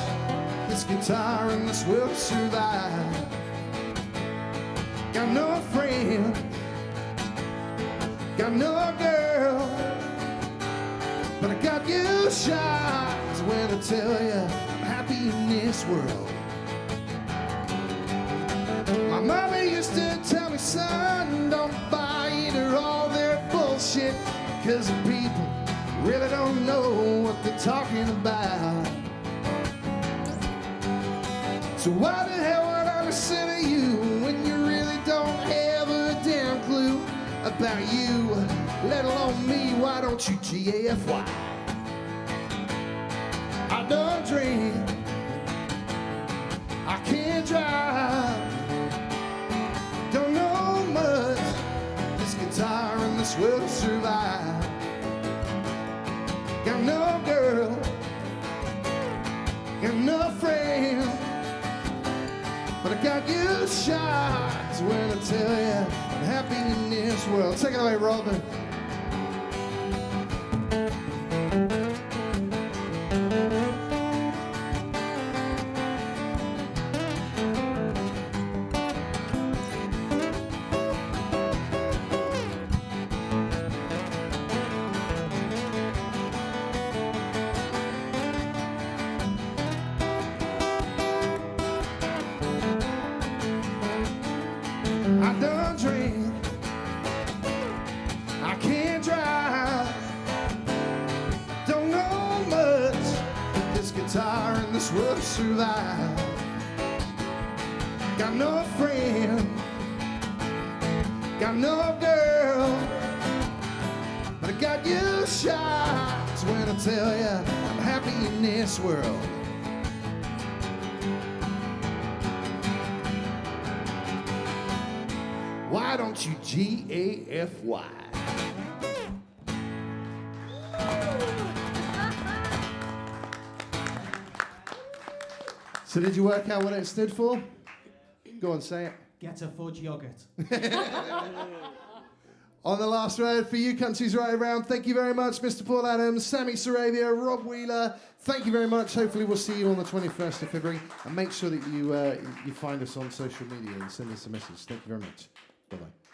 This guitar and this will survive. Got no friend. Got no girl. But I got you shocked when I tell you I'm happy in this world. My mama used to tell me, son, don't buy into all their bullshit, 'cause the people really don't know what they're talking about. So why the hell would I listen to you when you really don't have a damn clue about you, let alone me? Why don't you G-A-F-Y? I don't drink. I can't drive. Don't know much. This guitar and this will survive. Got no girl. Got no friend. But I got you shocked when I tell you I'm happy in this world. Take it away, Robin. I don't drink. I can't drive. Don't know much. This guitar and this will survive. Got no friend. Got no girl. But I got you shocked when I tell you I'm happy in this world. Why don't you G-A-F-Y? So did you work out what it stood for? Go on, say it. Get a fudge yogurt. On the last road for You Country's Right Around, thank you very much, Mr. Paul Adams, Sammie Soravia, Rob Wheeler. Thank you very much. Hopefully we'll see you on the 21st of February. And make sure that you find us on social media and send us a message. Thank you very much. Bye-bye.